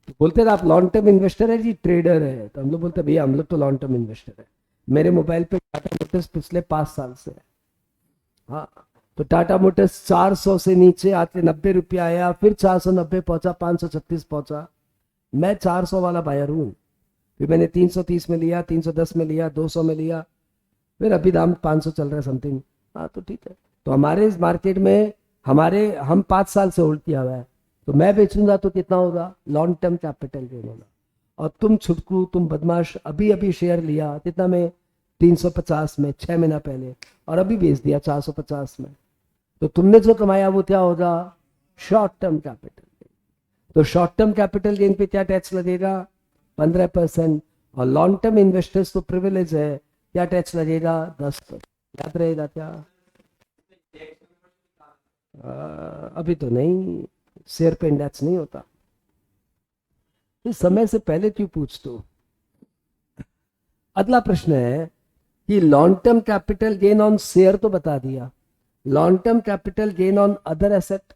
तो बोलते हैं आप लॉन्ग टर्म इन्वेस्टर है जी, ट्रेडर है, तो हम लोग बोलते हैं भैया हम लोग तो लॉन्ग टर्म इन्वेस्टर है। मेरे मोबाइल पे टाटा मोटर्स पिछले 5 साल से है। हाँ, तो टाटा मोटर्स 400 से नीचे आते 90 रुपया आया, फिर 490 पहुंचा, 536 पहुंचा। मैं 400 वाला बायर हूँ। फिर मैंने 330 में लिया, 310 में लिया, 200 में लिया, फिर अभी दाम 500 चल रहा है समथिंग। हाँ तो ठीक है। तो हमारे इस मार्केट में हम 5 साल से होल्ड किया हुआ है, तो मैं बेचूंगा तो कितना होगा? लॉन्ग टर्म कैपिटल गेन होगा। और तुम छुटकू, तुम बदमाश, अभी अभी शेयर लिया कितना में? 350 में 6 महीना पहले, और अभी बेच दिया 450 में। तो तुमने जो कमाया वो क्या होगा? Short term capital. तो शॉर्ट टर्म कैपिटल गेन पे क्या टैक्स लगेगा? 15%। और लॉन्ग टर्म इन्वेस्टर्स तो प्रिविलेज है, क्या टैक्स लगेगा? 10%। याद रहेगा क्या? अभी तो नहीं, शेयर पे इंडेक्स नहीं होता। इस समय से पहले क्यों पूछते हो? अगला प्रश्न है कि long term capital gain on share तो बता दिया, long term capital gain on other asset,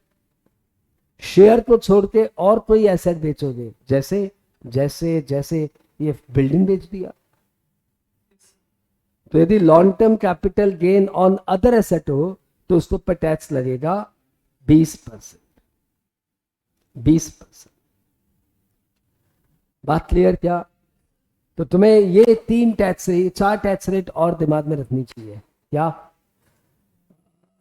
share को छोड़ के और कोई एसेट बेचोगे, जैसे जैसे जैसे ये बिल्डिंग बेच दिया, तो यदि long term capital gain on other asset हो तो उसको पर टैक्स लगेगा 20%। 20%। बात क्लियर क्या? तो तुम्हें ये 3 टैक्स रेट, 4 टैक्स रेट और दिमाग में रखनी चाहिए। क्या?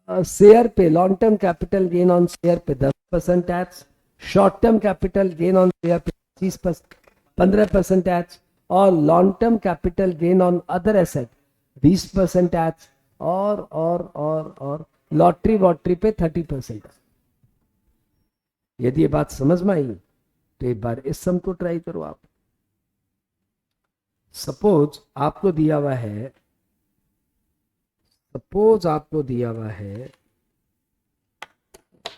शेयर पे, long term capital gain on share पे 10% tax, short term capital gain on share पे 25%, 15% टैक्स, और long term capital gain on other asset 20% tax, और लॉटरी वॉटरी पे 30%। यदि ये बात समझ में आई तो एक बार इस सम को ट्राई करो आप। सपोज आपको दिया हुआ है, सपोज आपको दिया हुआ है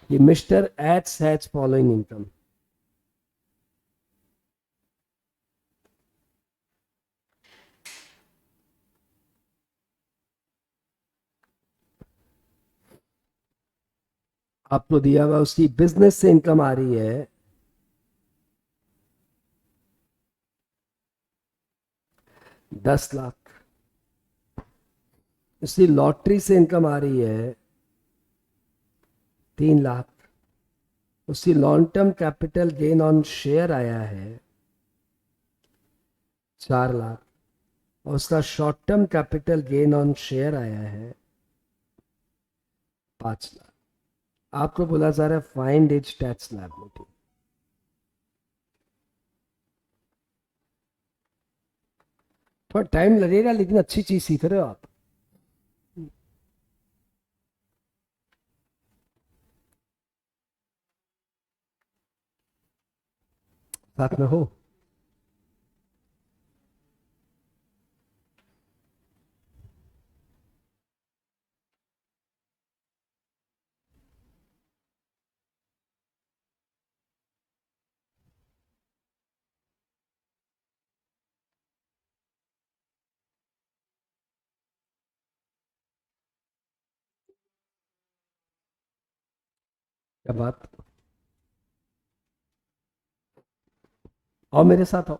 कि mister H has following income. आपको दिया हुआ उसकी बिजनेस से इनकम आ रही है 10 लाख, उसकी लॉटरी से इनकम आ रही है 3 लाख, उसकी long term capital gain on share आया है 4 लाख, और उसका short term capital gain on share आया है 5 लाख। आपको बोला जा रहा है फाइंड इट्स टैक्स लायबिलिटी। थोड़ा टाइम लगेगा लेकिन अच्छी चीज सीख रहे हो आप। साथ में हो? क्या बात? और मेरे साथ आओ,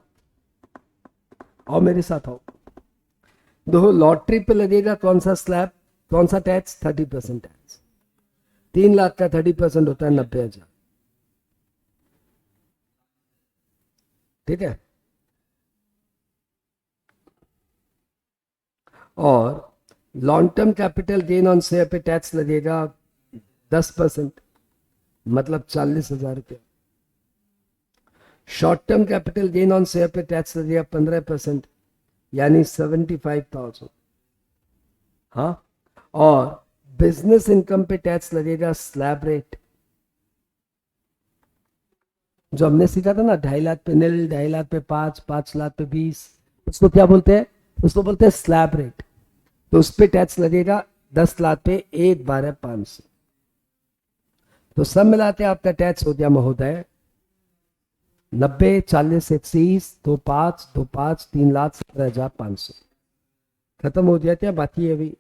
और मेरे साथ आओ। देखो लॉटरी पे लगेगा कौन सा स्लैब, कौन सा टैक्स, 30% टैक्स। 3 लाख का 30% होता है 90,000। ठीक है। और long term capital gain on share पे टैक्स लगेगा 10%, मतलब 40,000 रुपया। Short term capital gain on share पे टैक्स लगेगा 15%, यानी 75,000। हाँ, और बिजनेस इनकम पे टैक्स लगेगा स्लैब रेट, जो हमने सीखा था ना, 2.5 लाख पे 0, 2.5 लाख पे 5, 5 लाख पे 20, उसको क्या बोलते हैं? उसको बोलते हैं स्लैब रेट। तो उस पे टैक्स लगेगा 10 लाख पे 1,12,500। तो सब मिलाते आपका टैक्स हो गया महोदय 90, 40, 31, 25, 25, 3,17,500। खत्म हो गया क्या? बाकी है अभी,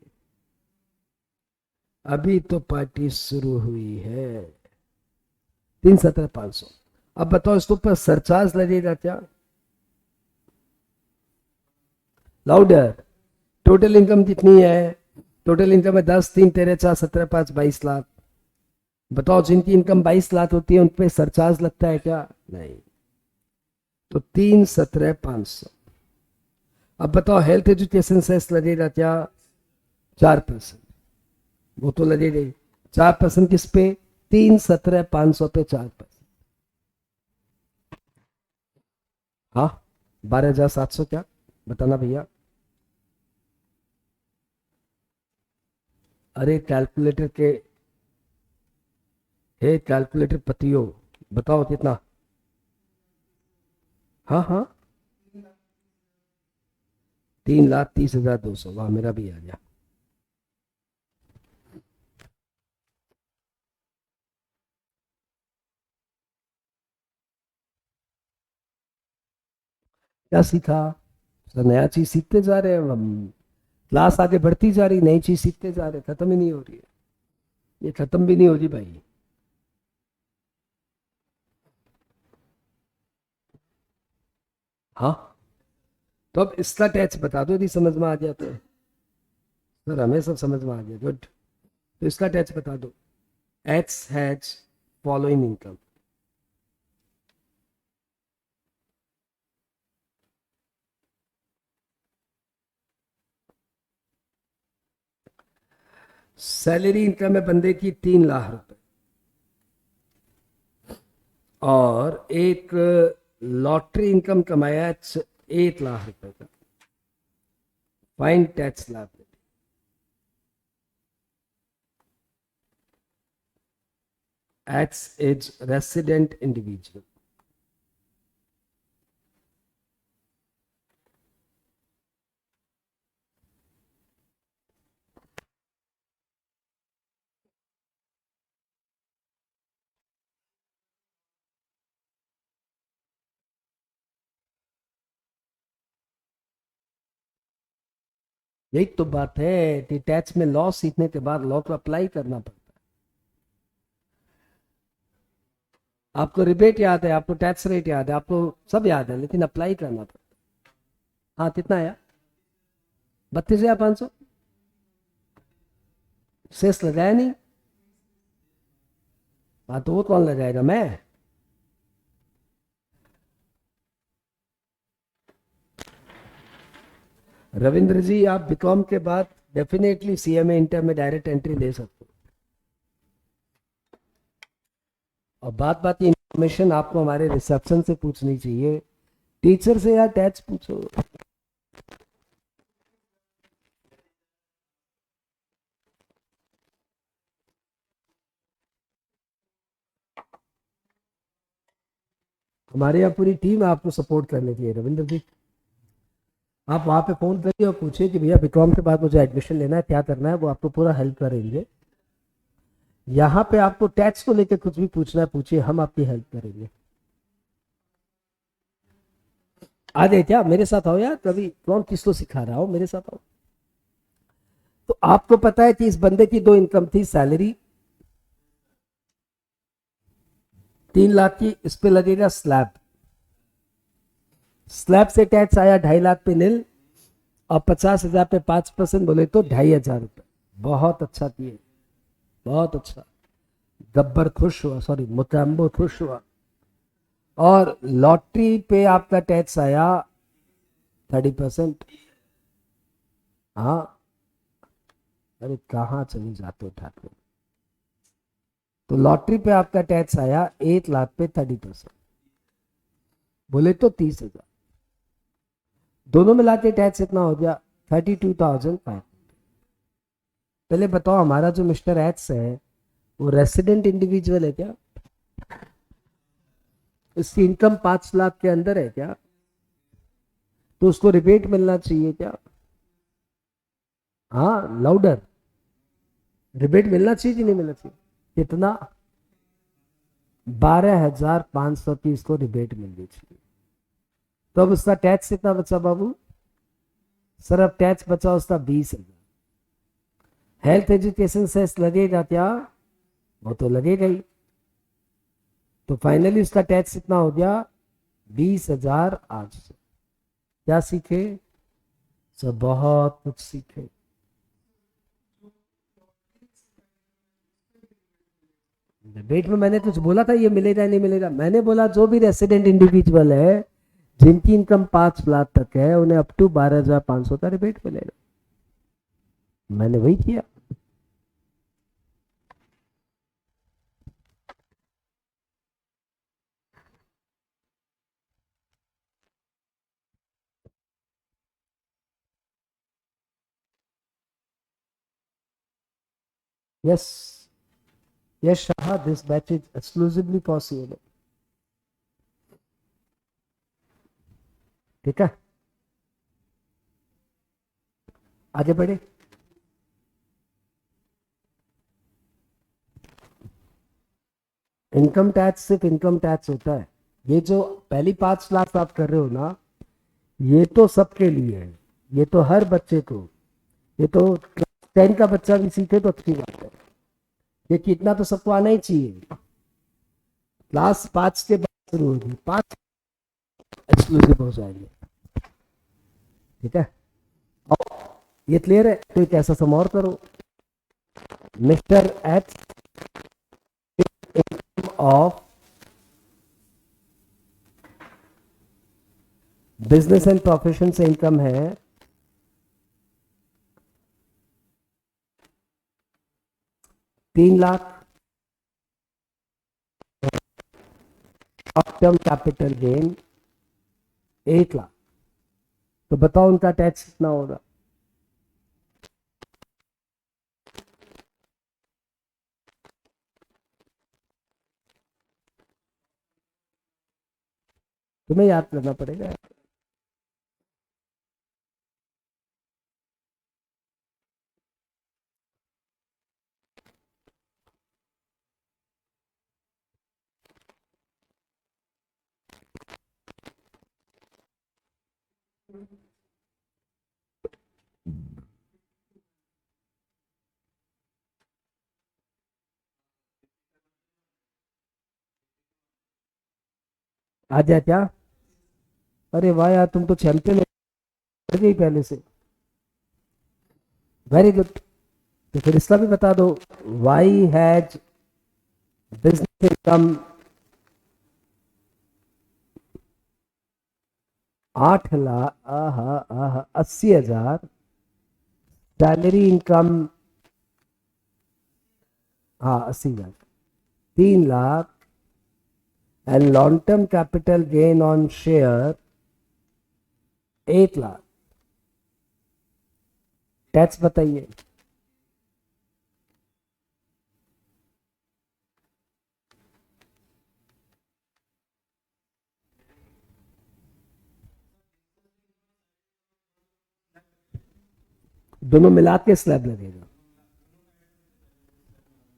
अभी तो पार्टी शुरू हुई है। 3,17,500। अब बताओ इसके ऊपर सरचार्ज लगेगा क्या? लाउडर। टोटल इनकम कितनी है? टोटल इनकम है 10, 3, 13, 4, 17, 5, 22 लाख। बताओ जिनकी इनकम 22 लाख होती है उन पे सरचार्ज लगता है क्या? नहीं। तो 3,17,500। अब बताओ हेल्थ एजुकेशन सेस लगेगा क्या? 4%। वो तो लगेगा ही। 4% किस पे? 3,17,500 पे 4%। हाँ, 12,700 क्या? बताना भैया। अरे कैलकुलेटर के, हे कैलकुलेटर पतियो, बताओ कितना? हाँ हाँ, 3,30,200। वाह, मेरा भी आ गया। क्या सीखा? सर नया चीज सीखते जा रहे हैं हम, क्लास आगे बढ़ती जा रही, नई चीज सीखते जा रहे, खत्म ही नहीं हो रही है। ये खत्म भी नहीं हो रही भाई। हाँ, तो अब इसका टैक्स बता दो यदि समझ में आ गया तो। सर हमें सब समझ में आ गया, गुड। तो इसका टैक्स बता दो। X has following income. Salary income है बंदे की 3 लाख रुपए, और एक लॉटरी इनकम कमाया 1 लाख रुपए का। Fine tax liability. X is resident individual. यही तो बात है कि टैक्स में लॉ सीखने के बाद लॉ को अप्लाई करना पड़ता है। आपको रिबेट याद है, आपको टैक्स रेट याद है, आपको सब याद है, लेकिन अप्लाई करना पड़ता है। हाँ, कितना आया? 32,500। सेस लगाया नहीं? हाँ, तो वो कौन लगाएगा? मैं। रविंद्र जी, आप बीकॉम के बाद डेफिनेटली सीएमए इंटर में डायरेक्ट एंट्री ले सकते हो। और बात बात की इंफॉर्मेशन आपको हमारे रिसेप्शन से पूछनी चाहिए, टीचर से या टैक्स पूछो। हमारे यहाँ पूरी टीम आपको सपोर्ट करने के लिए। रविंद्र जी, आप वहाँ पे फ़ोन करिए और पूछिए कि भैया बीकॉम के बाद मुझे एडमिशन लेना है, क्या करना है, वो आपको पूरा हेल्प करेंगे। यहाँ पे आपको टैक्स को लेकर कुछ भी पूछना है पूछिए, हम आपकी हेल्प करेंगे। आ गए क्या? मेरे साथ आओ यार, कभी कौन किसको सिखा रहा हो, मेरे साथ आओ। तो आपको पता है कि इस बंदे की 2 इनकम थी, सैलरी 3 लाख की, इस पे लगेगा स्लैब। स्लैब से टैक्स आया 2.5 लाख पे नील, और 50,000 पे 5% बोले तो 2,500 रुपये। बहुत अच्छा किए, बहुत अच्छा। गब्बर खुश हुआ, सॉरी मुतम्बो खुश हुआ। और लॉटरी पे आपका टैक्स आया 30%। हाँ, अरे कहाँ चले जाते हो ठाकुर। तो लॉटरी पे आपका टैक्स आया 1 लाख पे 30%, बोले तो 30,000। दोनों मिला के टैक्स इतना हो गया 32,500। पहले बताओ, हमारा जो मिस्टर एक्स है वो रेसिडेंट इंडिविजुअल है क्या? इसकी इनकम 5 लाख के अंदर है क्या? तो उसको रिबेट मिलना चाहिए क्या? हाँ, लाउडर। रिबेट मिलना चाहिए कि नहीं मिलना चाहिए? कितना? 12,500 की इसको रिबेट मिलनी चाहिए। तो अब उसका टैक्स कितना बचा बाबू? सर अब टैक्स बचा उसका 20,000। हेल्थ एजुकेशन सेस लगेगा क्या? वो तो लगेगा ही। तो फाइनली उसका टैक्स कितना हो गया? 20,800। क्या सीखे? सब बहुत कुछ सीखे। डिबेट में मैंने कुछ बोला था ये मिलेगा नहीं मिलेगा? मैंने बोला जो भी रेसिडेंट इंडिविजुअल है जिनकी इनकम 5 लाख तक है उन्हें अप टू 12,500 का रिबेट मिलेगा। मैंने वही किया। Yes, yes Shah, this batch is exclusively possible. ठीक है, आगे बढ़े। इनकम टैक्स सिर्फ इनकम टैक्स होता है। ये जो पहली 5 लाख आप कर रहे हो ना, ये तो सबके लिए है। ये तो हर बच्चे को, ये तो क्लास 10 का बच्चा भी सीखे तो अच्छी बात है। ये कितना तो सबको आना ही चाहिए। क्लास 5 के बाद शुरू होगी, 5 एक्सक्लूसिव हो जाएंगे। ठीक है, और ये क्लियर है? तो एक ऐसा सम और करो। Mister x of business and profession से इनकम है 3 lakh. Short term capital gain 1 lakh. तो बताओ उनका टैक्स कितना होगा? तुम्हें याद करना पड़ेगा। आ जाए क्या? अरे वाह यार, तुम तो चैंपियन हो गई पहले से। Very good. तो फिर इसका भी बता दो। Y has business income 8 lakh, आहा आहा, 80,000। सैलरी इनकम, हाँ 80,000, 3 lakh. And long term capital gain on share 1 lakh. Tax बताइए। दोनों मिला के स्लैब लगेगा।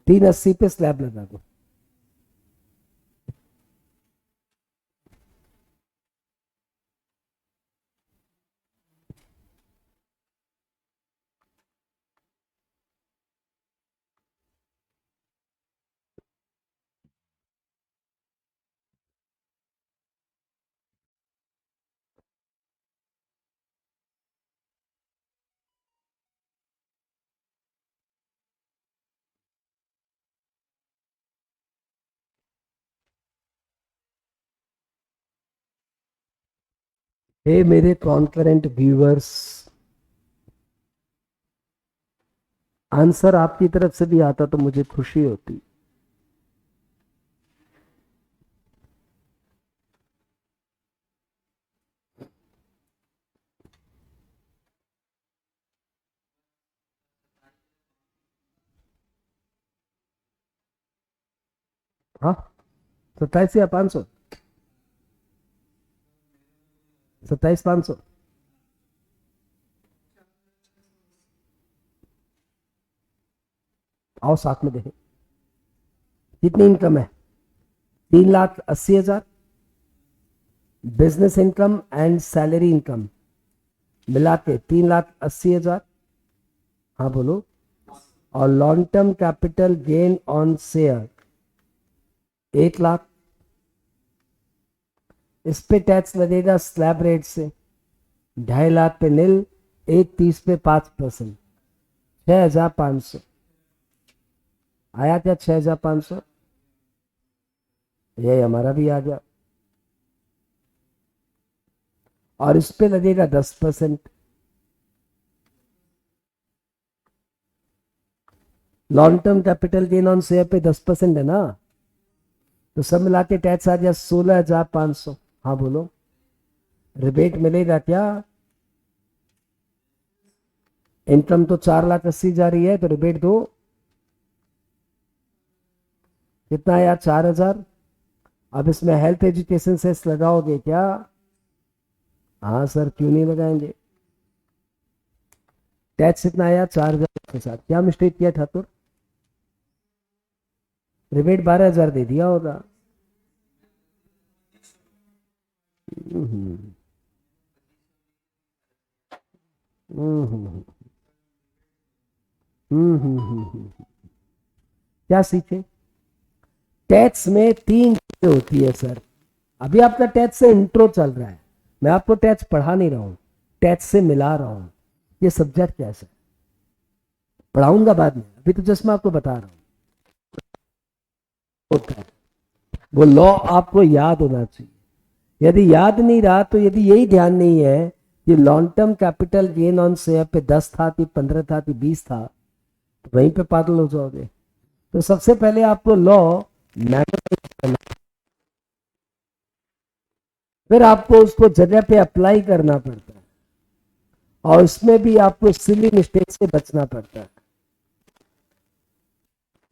380 पे स्लैब लगा दो। हे मेरे कॉन्करेंट व्यूअर्स, आंसर आपकी तरफ से भी आता तो मुझे खुशी होती। हाँ, 27 या 500, 27,500। आओ साथ में देखें कितनी इनकम है। 3,80,000 business income and salary income मिला के 3,80,000। हाँ बोलो। और long term capital gain on share 1,00,000। इस पे टैक्स लगेगा स्लैब रेट से 2,50,000 पे नील, 1,30 पे 5%, 6,500 आया क्या? 6,500 ये हमारा भी आ गया। और इस पे लगेगा 10%। Long term capital gain on share पे 10% है ना, तो सब मिला के टैक्स आ गया 16,500। हाँ बोलो, रिबेट मिलेगा क्या? इनकम तो 4,80,000 जा रही है, तो रिबेट दो। कितना यार? 4,000। अब इसमें हेल्थ एजुकेशन सेस लगाओगे क्या? हाँ सर, क्यों नहीं लगाएंगे। टैक्स कितना आया? 4,000 के साथ। क्या मिस्टेक किया ठाकुर? रिबेट 12,000 दे दिया होगा। हम्म, हम्म, क्या सीखे? टैक्स में 3 चीजें होती है सर। अभी आपका टैक्स से इंट्रो चल रहा है, मैं आपको टैक्स पढ़ा नहीं रहा हूं, टैक्स से मिला रहा हूं। ये सब्जेक्ट कैसे पढ़ाऊंगा बाद में, अभी तो जस्ट मैं आपको बता रहा हूं। होता है वो लॉ आपको याद होना चाहिए। यदि याद नहीं रहा, तो यदि यही ध्यान नहीं है कि long term capital gain on share पे 10 था कि 15 था कि 20 था, तो वहीं पे पागल हो जाओगे। तो सबसे पहले आपको लॉ मेमोराइज करना, फिर आपको उसको जगह पे अप्लाई करना पड़ता है, और उसमें भी आपको सिली मिस्टेक से बचना पड़ता है।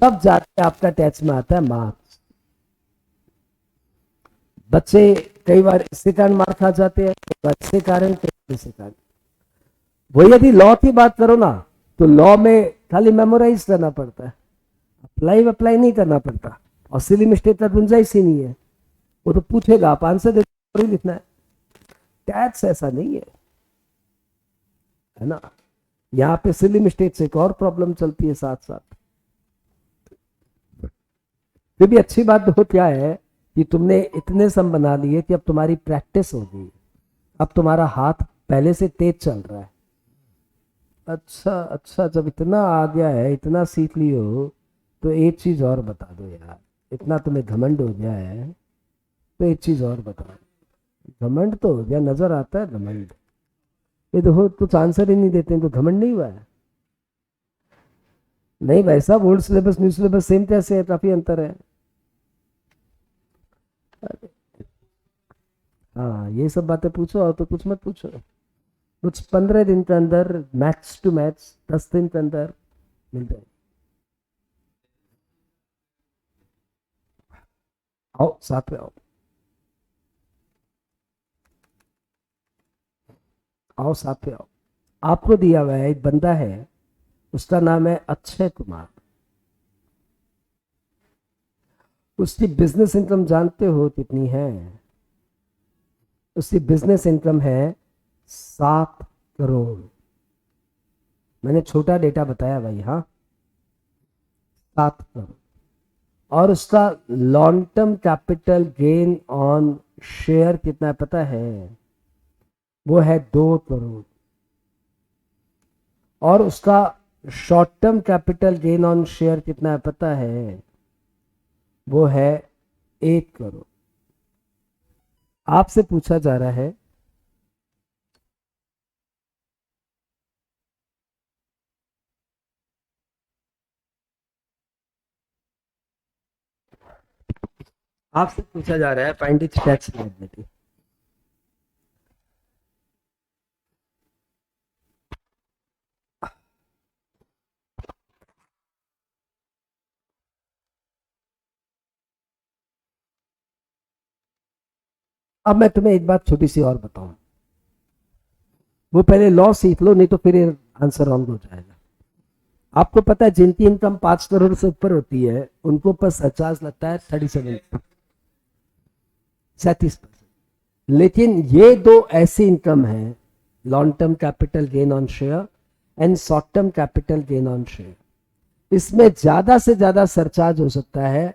तब जाके आपका टैक्स में आता है मार्क्स। बच्चे कई बार इसके कारण मार खा जाते हैं, कई बार इसके कारण, कई बार इसके कारण। वो यदि लॉ की बात करो ना, तो लॉ में खाली मेमोराइज करना पड़ता है, अप्लाई अप्लाई नहीं करना पड़ता, और सिली मिस्टेक का गुंजाइश ही नहीं है। वो तो पूछेगा, आप आंसर दे ही लिखना है। टैक्स ऐसा नहीं है ना। यहाँ पे सिली मिस्टेक से एक और प्रॉब्लम चलती है साथ साथ। फिर भी अच्छी बात तो क्या है कि तुमने इतने सम बना लिए कि अब तुम्हारी प्रैक्टिस हो गई, अब तुम्हारा हाथ पहले से तेज चल रहा है। अच्छा अच्छा, जब इतना आ गया है, इतना सीख लियो, तो एक चीज और बता दो यार। इतना तुम्हें घमंड हो गया है, तो एक चीज और बताओ। घमंड तो हो गया, नजर आता है घमंड। ये देखो, कुछ आंसर ही नहीं देते हैं, तो घमंड नहीं हुआ है? नहीं भाई साहब, old syllabus new syllabus same कैसे है? काफी अंतर है। हाँ, ये सब बातें पूछो, और तो कुछ मत पूछो। कुछ 15 दिन के अंदर मैथ्स टू मैथ्स 10 दिन के अंदर मिल जाए। आओ साथ में आओ, आओ साथ में आओ। आपको दिया हुआ है, एक बंदा है, उसका नाम है अक्षय कुमार। उसकी बिजनेस इनकम जानते हो कितनी है? उसकी बिजनेस इनकम है 7 करोड़। मैंने छोटा डेटा बताया भाई, हाँ, 7 करोड़। और उसका long term capital gain on share कितना है पता है? वो है 2 करोड़। और उसका short term capital gain on share कितना है पता है? वो है 1 करोड़। आपसे पूछा जा रहा है आपसे पूछा जा रहा है फाइंड इट्स टैक्स लायबिलिटी। अब मैं तुम्हें एक बात छोटी सी और बताऊं, वो पहले लॉ सीख लो, नहीं तो फिर आंसर रॉन्ग हो जाएगा। आपको पता है जिनकी इनकम 5 करोड़ से ऊपर होती है उनको पर सरचार्ज लगता है 37%। लेकिन ये दो ऐसी इनकम है, long term capital gain on share and short term capital gain on share, इसमें ज्यादा से ज्यादा सरचार्ज हो सकता है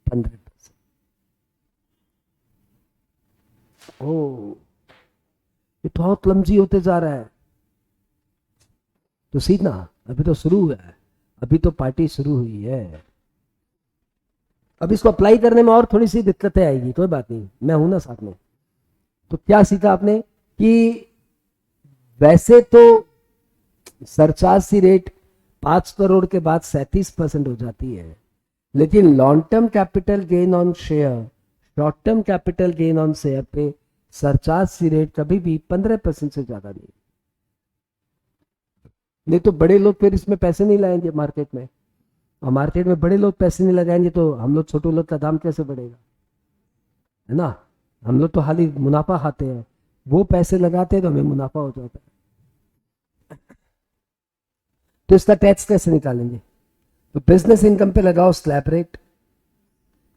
15%। ओ, ये तो बहुत क्लमजी होते जा रहा है। तो सीखना, अभी तो शुरू हुआ है, अभी तो पार्टी शुरू हुई है। अब इसको अप्लाई करने में और थोड़ी सी दिक्कतें आएगी, कोई बात नहीं, मैं हूं ना साथ में। तो क्या सीखा आपने कि वैसे तो सरचार्ज सी रेट 5 करोड़ के बाद 37% हो जाती है, लेकिन long term capital gain on share, short term capital gain on share पे सरचार्ज सी रेट कभी भी 15% से ज्यादा नहीं तो बड़े लोग फिर इसमें पैसे नहीं लाएंगे मार्केट में, और मार्केट में बड़े लोग पैसे नहीं लगाएंगे तो हम लोग छोटे लोग का दाम कैसे बढ़ेगा, है ना। हम लोग तो खाली मुनाफा खाते हैं, वो पैसे लगाते हैं तो हमें मुनाफा हो जाता है। तो इसका टैक्स कैसे निकालेंगे? तो बिजनेस इनकम पे लगाओ स्लैब रेट,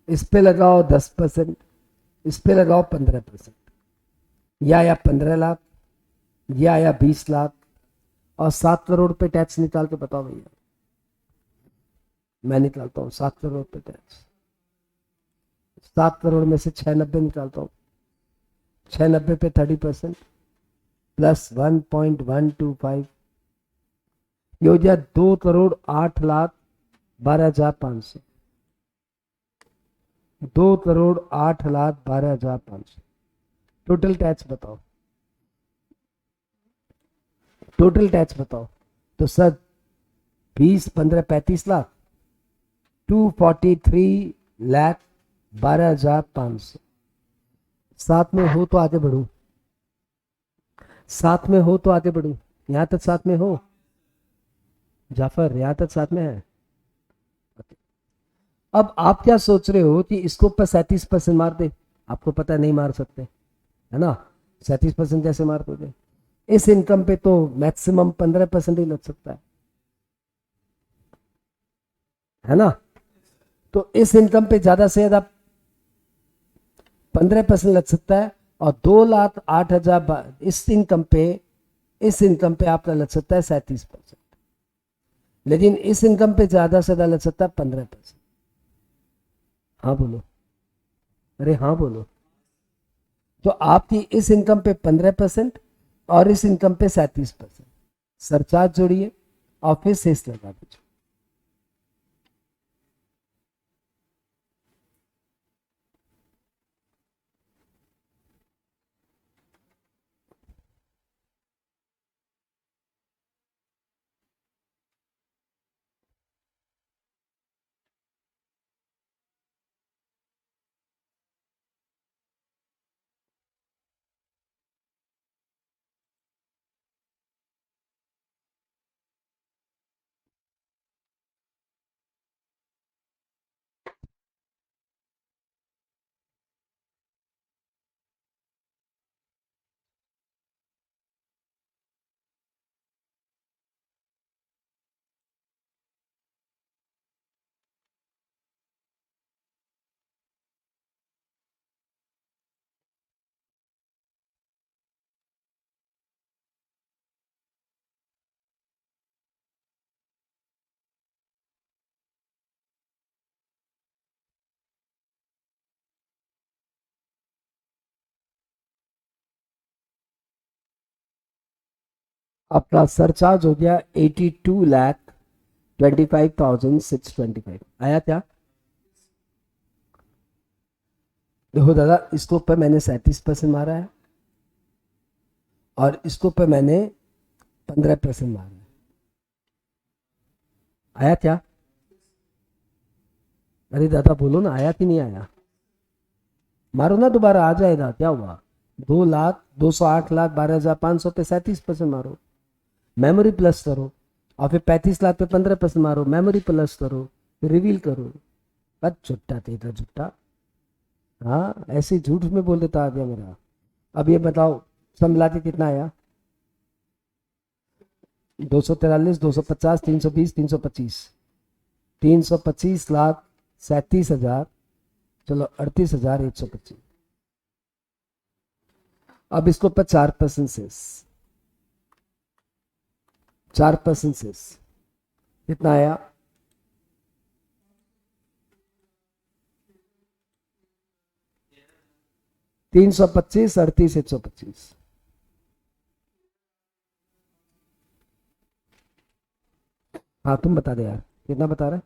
इस पे लगाओ 10%, इस पे लगाओ 15%, या 15 लाख, या 20 लाख, और 7 करोड़ पे टैक्स निकाल के बताओ भैया। मैं निकालता हूँ 7 करोड़ पे टैक्स, 7 करोड़ में से 690 निकालता हूँ, 690 पे 30% प्लस 1.125, ये हो गया 2 करोड़ 8 लाख 12,500, 2 करोड़ 8 लाख 12,500। टोटल टैक्स बताओ, टोटल टैक्स बताओ। तो सर 20 15 35 लाख, 243,12,500। साथ में हो तो आगे बढ़ू, साथ में हो तो आगे बढ़ू, यहां तक साथ में हो जाफर, यहां तक साथ में है। अब आप क्या सोच रहे हो कि इसको पर 37% मार दे? आपको पता नहीं मार सकते, है ना। 37% कैसे मार दोगे? इस इनकम पे तो मैक्सिमम 15% ही लग सकता है ना। तो इस इनकम पे ज्यादा से ज्यादा 15% लग सकता है, और 2,08,000 इस इनकम पे आपका लग सकता है 37%, लेकिन इस इनकम पे ज्यादा से ज्यादा लग सकता है 15%। हाँ बोलो, अरे हाँ बोलो। तो आपकी इस इनकम पे 15% और इस इनकम पे 37% सरचार्ज जोड़िए और फिर सेस लगा दीजिए। आपका सरचार्ज हो गया 82,25,625। आया क्या? देखो दादा, इसको ऊपर मैंने 37% मारा है और इसको ऊपर मैंने 15% मारा है। आया क्या? अरे दादा बोलो ना, आया कि नहीं आया? मारो ना, दोबारा आ जाएगा, क्या हुआ? 2 लाख, 208 लाख, 12,500 पे 37% मारो, मेमोरी प्लस करो, और फिर 35 लाख पे 15% मारो, मेमोरी प्लस करो, फिर रिवील करो। बस झुट्टा तेरा झुट्टा। हाँ, ऐसे झूठ में बोल देता आ गया मेरा। अब ये बताओ, सब मिला के कितना आया? 243, 250, 320, 325, 325 लाख 37,000, चलो 38,125। अब इसको पर 4% से, 4% से कितना आया? 325, 38,125। हाँ तुम बता दे यार, कितना बता रहा है?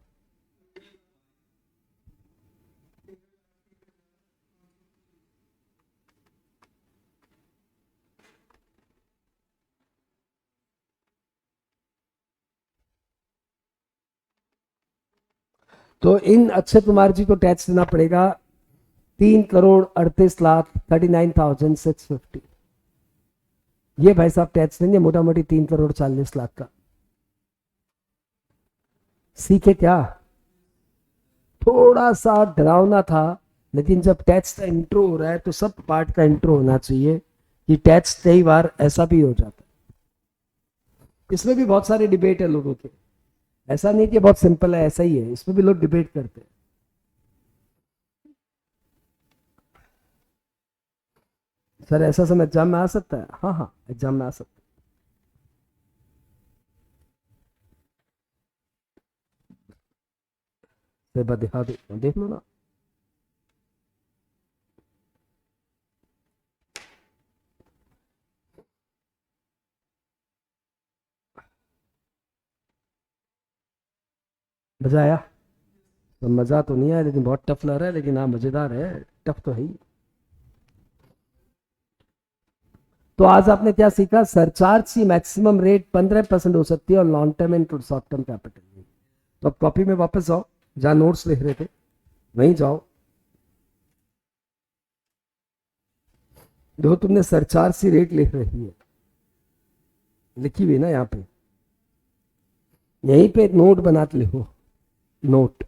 तो इन अक्षय कुमार जी को टैक्स देना पड़ेगा 3,38,39,650। ये भाई साहब टैक्स देंगे मोटा मोटी 3,40,40 लाख का। सीखे क्या? थोड़ा सा डरावना था, लेकिन जब टैक्स का इंट्रो हो रहा है तो सब पार्ट का इंट्रो होना चाहिए कि टैक्स कई बार ऐसा भी हो जाता है। इसमें भी बहुत सारे डिबेट है लोगों के, ऐसा नहीं कि बहुत सिंपल है, ऐसा ही है, इसमें भी लोग डिबेट करते हैं। सर ऐसा समय एग्जाम में आ सकता है? हाँ हाँ, एग्जाम में आ सकता है। दिखा दो, देख लो ना। मजा आया? तो मजा तो नहीं आया, लेकिन बहुत टफ लग रहा है, लेकिन हाँ मजेदार है, टफ तो है ही। तो आज आपने क्या सीखा? सरचार्ज की मैक्सिमम रेट 15% हो सकती है और long term and short term capital. तो अब कॉपी में वापस जाओ, जहां नोट्स लिख रहे थे वहीं जाओ। देखो तुमने सरचार्ज की रेट लिख रही है, लिखी हुई ना यहाँ पे, यहीं पे नोट बनाते लिखो। नोट,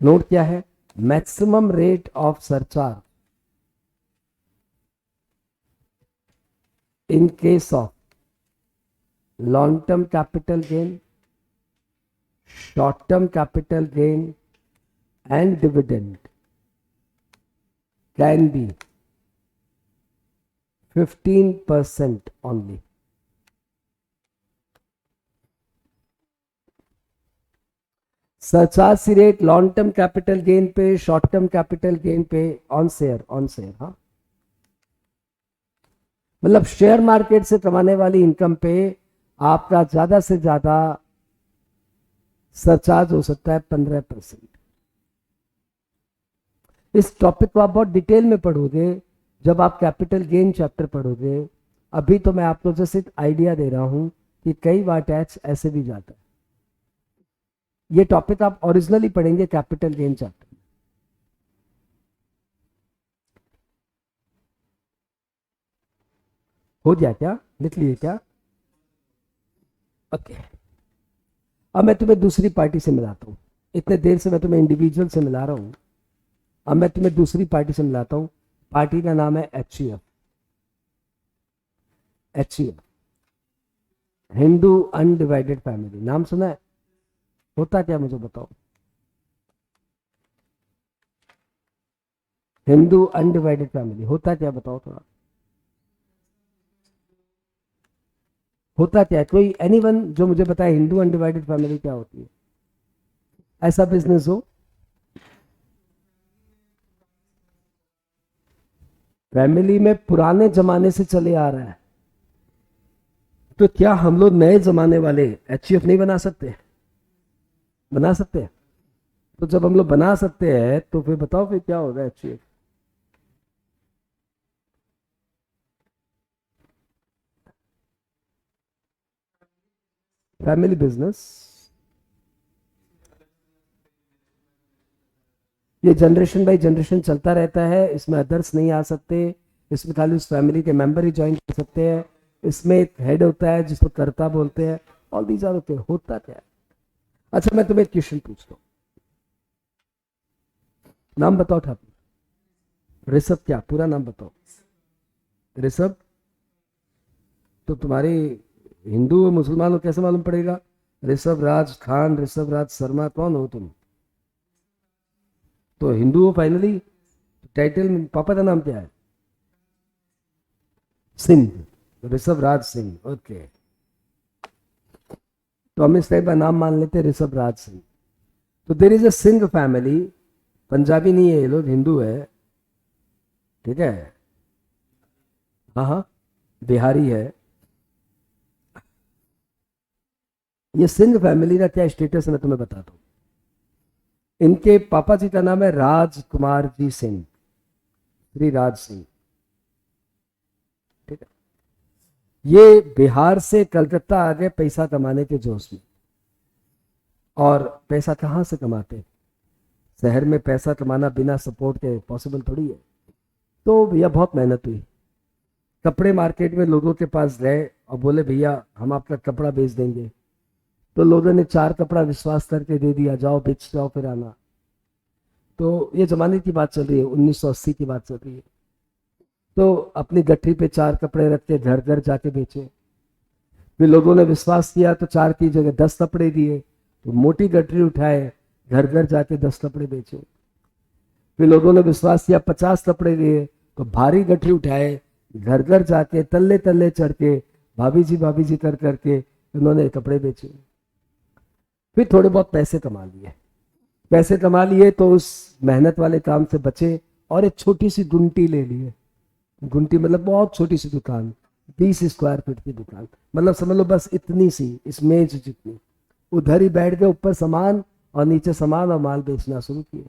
नोट क्या है? Maximum rate of surcharge in case of long term capital gain, short term capital gain and dividend can be 15% only. Surcharge rate long term capital gain पे, शॉर्ट टर्म कैपिटल गेन पे, ऑन शेयर, ऑन शेयर। हाँ, मतलब शेयर मार्केट से कमाने वाली इनकम पे आपका ज्यादा से ज्यादा सरचार्ज हो सकता है 15%। इस टॉपिक को आप बहुत डिटेल में पढ़ोगे जब आप कैपिटल गेन चैप्टर पढ़ोगे। अभी तो मैं आपको जस्ट एक आइडिया दे रहा हूं कि कई बार टैक्स ऐसे भी जाता है। ये टॉपिक आप ओरिजिनली पढ़ेंगे कैपिटल गेन चैप्टर। हो गया क्या? लिख लिए क्या? ओके। अब मैं तुम्हें दूसरी पार्टी से मिलाता हूं। इतने देर से मैं तुम्हें इंडिविजुअल से मिला रहा हूं, अब मैं तुम्हें दूसरी पार्टी से मिलाता हूं। पार्टी का नाम है HUF. HUF, Hindu undivided family, नाम सुना है? होता क्या, मुझे बताओ। हिंदू अनडिवाइडेड फैमिली होता क्या, बताओ थोड़ा। होता क्या है? कोई एनीवन जो मुझे बताए हिंदू अनडिवाइडेड फैमिली क्या होती है? ऐसा बिजनेस हो, फैमिली में पुराने जमाने से चले आ रहा है, तो क्या हम लोग नए जमाने वाले एचयूएफ नहीं बना सकते? बना सकते हैं। तो जब हम लोग बना सकते हैं तो फिर बताओ फिर क्या होगा एचयूएफ? Family business. ये जनरेशन बाई जनरेशन चलता रहता है, इसमें अदर्स नहीं आ सकते, इसमें खाली उस फैमिली के मेंबर ही ज्वाइन कर सकते हैं। इसमें एक हेड होता है जिसको कर्ता बोलते हैं, ऑल दीज आर होते हैं। होता क्या है? अच्छा मैं तुम्हें एक क्वेश्चन पूछता हूँ, नाम बताओ ठाकुर। ऋषभ, क्या पूरा नाम बताओ? ऋषभ। तो तुम्हारे हिंदू और मुसलमान को कैसे मालूम पड़ेगा? ऋषभ राज खान, ऋषभ राज शर्मा, कौन हो तुम? तो हिंदू हो फाइनली। टाइटल में पापा का नाम क्या है? सिंह, ऋषभ राज सिंह। ओके, तो हम इस टाइप का नाम मान लेते हैं, ऋषभ राज सिंह। तो there is a Singh family, Punjabi नहीं है ये लोग, हिंदू है, ठीक है। हाँ हाँ, बिहारी है। ये सिंह फैमिली का क्या स्टेटस है मैं तुम्हें बताता हूँ। इनके पापा जी का नाम है राजकुमार जी सिंह, श्री राज सिंह, ठीक है। ये बिहार से कलकत्ता आ गए पैसा कमाने के जोश में। और पैसा कहाँ से कमाते? शहर में पैसा कमाना बिना सपोर्ट के पॉसिबल थोड़ी है। तो भैया बहुत मेहनत हुई। कपड़े मार्केट में लोगों के पास गए और बोले भैया हम आपका कपड़ा बेच देंगे। तो लोगों ने 4 कपड़ा विश्वास करके दे दिया, जाओ बेच जाओ फिर आना। तो ये जमाने की बात चल रही है, 1980 की बात चल रही है। तो अपनी गठरी पे 4 कपड़े रख के घर घर जाके बेचे। फिर लोगों ने विश्वास किया तो 4 की जगह 10 कपड़े दिए। तो मोटी गठरी उठाए, घर घर जाके 10 कपड़े बेचे। फिर लोगों ने विश्वास किया, 50 कपड़े दिए, तो भारी गठरी उठाए, घर घर जाके तल्ले तल्ले चढ़ के भाभी जी कर करके उन्होंने कपड़े बेचे। फिर थोड़े बहुत पैसे कमा लिए। पैसे कमा लिए तो उस मेहनत वाले काम से बचे और एक छोटी सी गुंटी ले लिए। गुंटी मतलब बहुत छोटी सी दुकान, 20 स्क्वायर फीट की दुकान, मतलब समझ लो बस इतनी सी, इस मेज जितनी। उधर ही बैठ के ऊपर सामान और नीचे सामान और माल बेचना शुरू किए।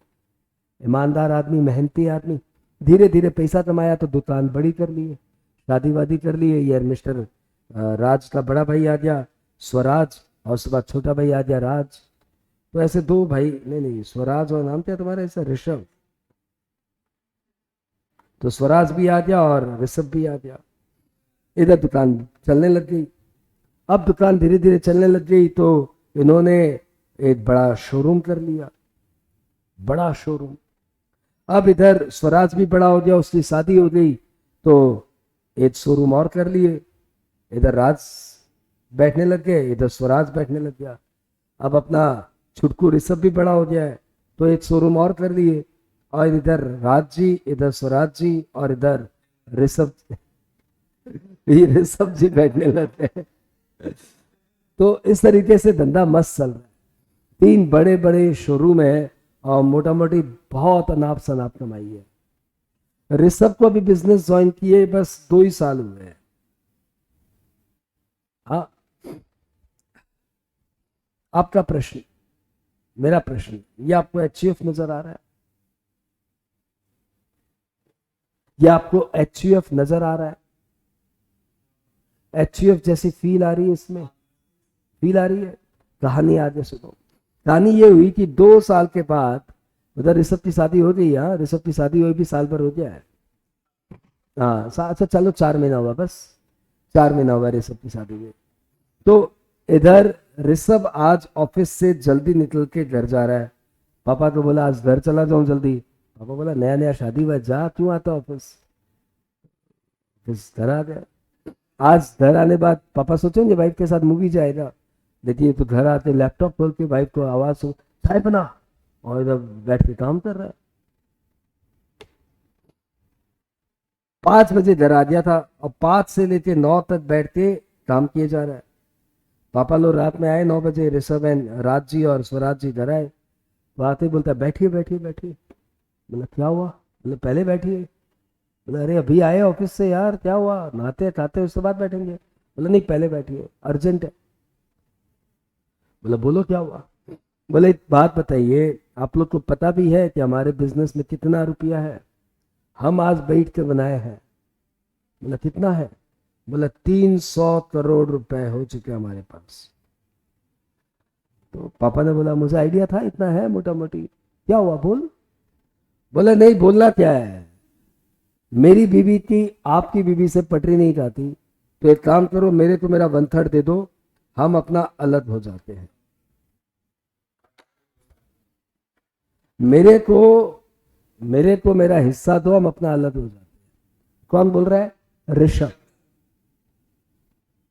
ईमानदार आदमी, मेहनती आदमी। धीरे धीरे पैसा कमाया तो दुकान बड़ी कर लिए, शादी वादी कर लिए। ये मिस्टर राज का बड़ा भाई आ गया स्वराज, और उसके बाद छोटा भाई आ गया राज। तो ऐसे 2 भाई, नहीं स्वराज और नाम क्या तुम्हारा ऐसा? ऋषभ। तो स्वराज भी आ गया और ऋषभ भी आ गया। इधर दुकान चलने लग गई। अब दुकान धीरे धीरे चलने लग गई तो इन्होंने एक बड़ा शोरूम कर लिया, बड़ा शोरूम। अब इधर स्वराज भी बड़ा हो गया, उसकी शादी हो गई तो एक शोरूम और कर लिए। इधर राज बैठने लग गए, इधर स्वराज बैठने लग गया। अब अपना छुटकू ऋषभ भी बड़ा हो गया है तो एक शोरूम और कर लिए। और इधर राज जी, इधर स्वराज जी, और इधर ऋषभ ऋषभ जी बैठने लगते हैं। तो इस तरीके से धंधा मस्त चल रहा है। 3 बड़े बड़े शोरूम है और मोटा मोटी बहुत अनाप शनाप कमाई है। ऋषभ को अभी बिजनेस ज्वाइन किए बस 2 ही साल हुए हैं। हाँ, आपका प्रश्न, मेरा प्रश्न, ये आपको एचयूएफ नजर आ रहा है? ये आपको एचयूएफ नजर आ रहा है? एचयूएफ जैसी फील आ रही है इसमें? फील आ रही है? कहानी आगे सुनो। कहानी ये हुई कि 2 साल के बाद उधर ऋषभ की शादी हो गई। हाँ, ऋषभ की शादी हुई भी साल भर हो गया है। हाँ, अच्छा चलो 4 महीना हुआ, बस 4 महीना हुआ ऋषभ की शादी में। तो इधर ऋषभ आज ऑफिस से जल्दी निकल के घर जा रहा है। पापा को बोला आज घर चला जाऊं जल्दी। पापा बोला नया नया शादी हुआ, जा क्यों आता ऑफिस? घर आ गया। आज घर आने बाद पापा सोचेंगे वाइफ के साथ मूवी जाएगा, लेकिन तो घर आते लैपटॉप खोल के वाइफ को आवाज सुन, चाय बना, और इधर बैठ के काम कर रहा है। 5 बजे घर आ गया था और 5 से लेके 9 तक बैठ के काम किए जा रहा है। पापा लोग रात में आए 9 बजे, ऋषभ एंड राज जी और स्वराज जी घर आए। तो आते बोलता बैठिए बैठिए बैठिए। बोला क्या हुआ? बोले पहले बैठिए। बोला अरे अभी आए ऑफिस से यार, क्या हुआ? नहाते खाते उसके बाद बैठेंगे। बोला नहीं पहले बैठिए, अर्जेंट है। बोला बोलो क्या हुआ? बोले एक बात बताइए, आप लोग को पता भी है कि हमारे बिजनेस में कितना रुपया है? हम आज बैठ के बनाए हैं। बोला कितना है? बोला 300 करोड़ रुपए हो चुके हमारे पास। तो पापा ने बोला मुझे आइडिया था इतना है मोटा मोटी। क्या हुआ बोल? बोला नहीं, बोलना क्या है, मेरी बीवी की आपकी बीवी से पटरी नहीं खाती, तो एक काम करो, मेरे को मेरा 1/3 दे दो, हम अपना अलग हो जाते हैं। मेरे को मेरा हिस्सा दो, हम अपना अलग हो जाते हैं। कौन बोल रहा है? ऋषभ।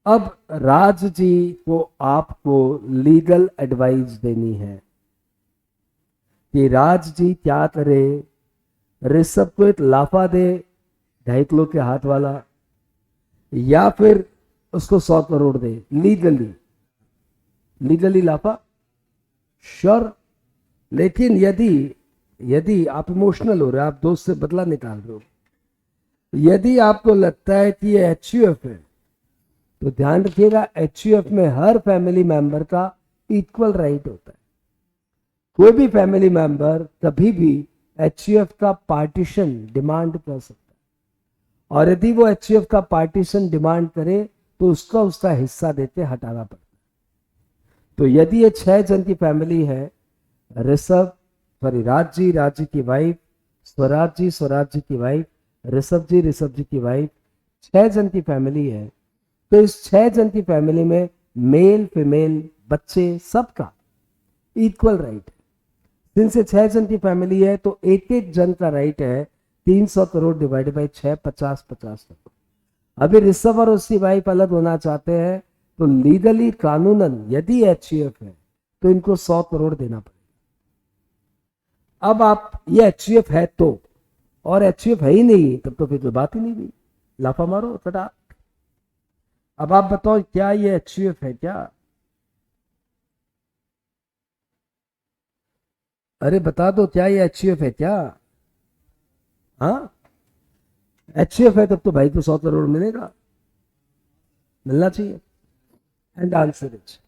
अब राज जी को आपको लीगल एडवाइस देनी है कि राज जी क्या करे। ऋषभ को एक लाफा दे 2.5 किलो के हाथ वाला, या फिर उसको 100 करोड़ दे लीगली लाफा, श्योर। लेकिन यदि आप इमोशनल हो रहे हो, आप दोस्त से बदला निकाल रहे हो, यदि आपको लगता है कि ये एचयूएफ है, तो ध्यान रखिएगा, एचयूएफ में हर फैमिली मेंबर का इक्वल राइट होता है। कोई भी फैमिली मेंबर कभी भी एचयूएफ का पार्टीशन डिमांड कर सकता है, और यदि वो एचयूएफ का पार्टीशन डिमांड करे तो उसका हिस्सा देते हटाना पड़ता है। तो यदि ये 6 जन की फैमिली है, राज जी की वाइफ, स्वराज जी की वाइफ, ऋषभ जी की वाइफ, 6 जन की फैमिली है, तो इस 6 जन की फैमिली में मेल फीमेल बच्चे सबका इक्वल राइट है। जिनसे 6 जन की फैमिली है तो एक एक जन का राइट है 300 करोड़ डिवाइडेड बाई 6, 50 करोड़। अभी ऋषभ और उसकी वाइफ अलग होना चाहते हैं, तो लीगली कानूनन यदि एचयूएफ है तो इनको 100 करोड़ देना पड़ेगा। अब आप ये एचयूएफ है तो, और एचयूएफ है ही नहीं, तब तो फिर कोई बात ही नहीं हुई, लाफा मारो फटा। अब आप बताओ, क्या ये एचयूएफ है क्या? अरे बता दो, क्या ये एचयूएफ है क्या? हाँ, एचयूएफ है तब तो भाई को 100 करोड़ मिलेगा, मिलना चाहिए। एंड आंसर इज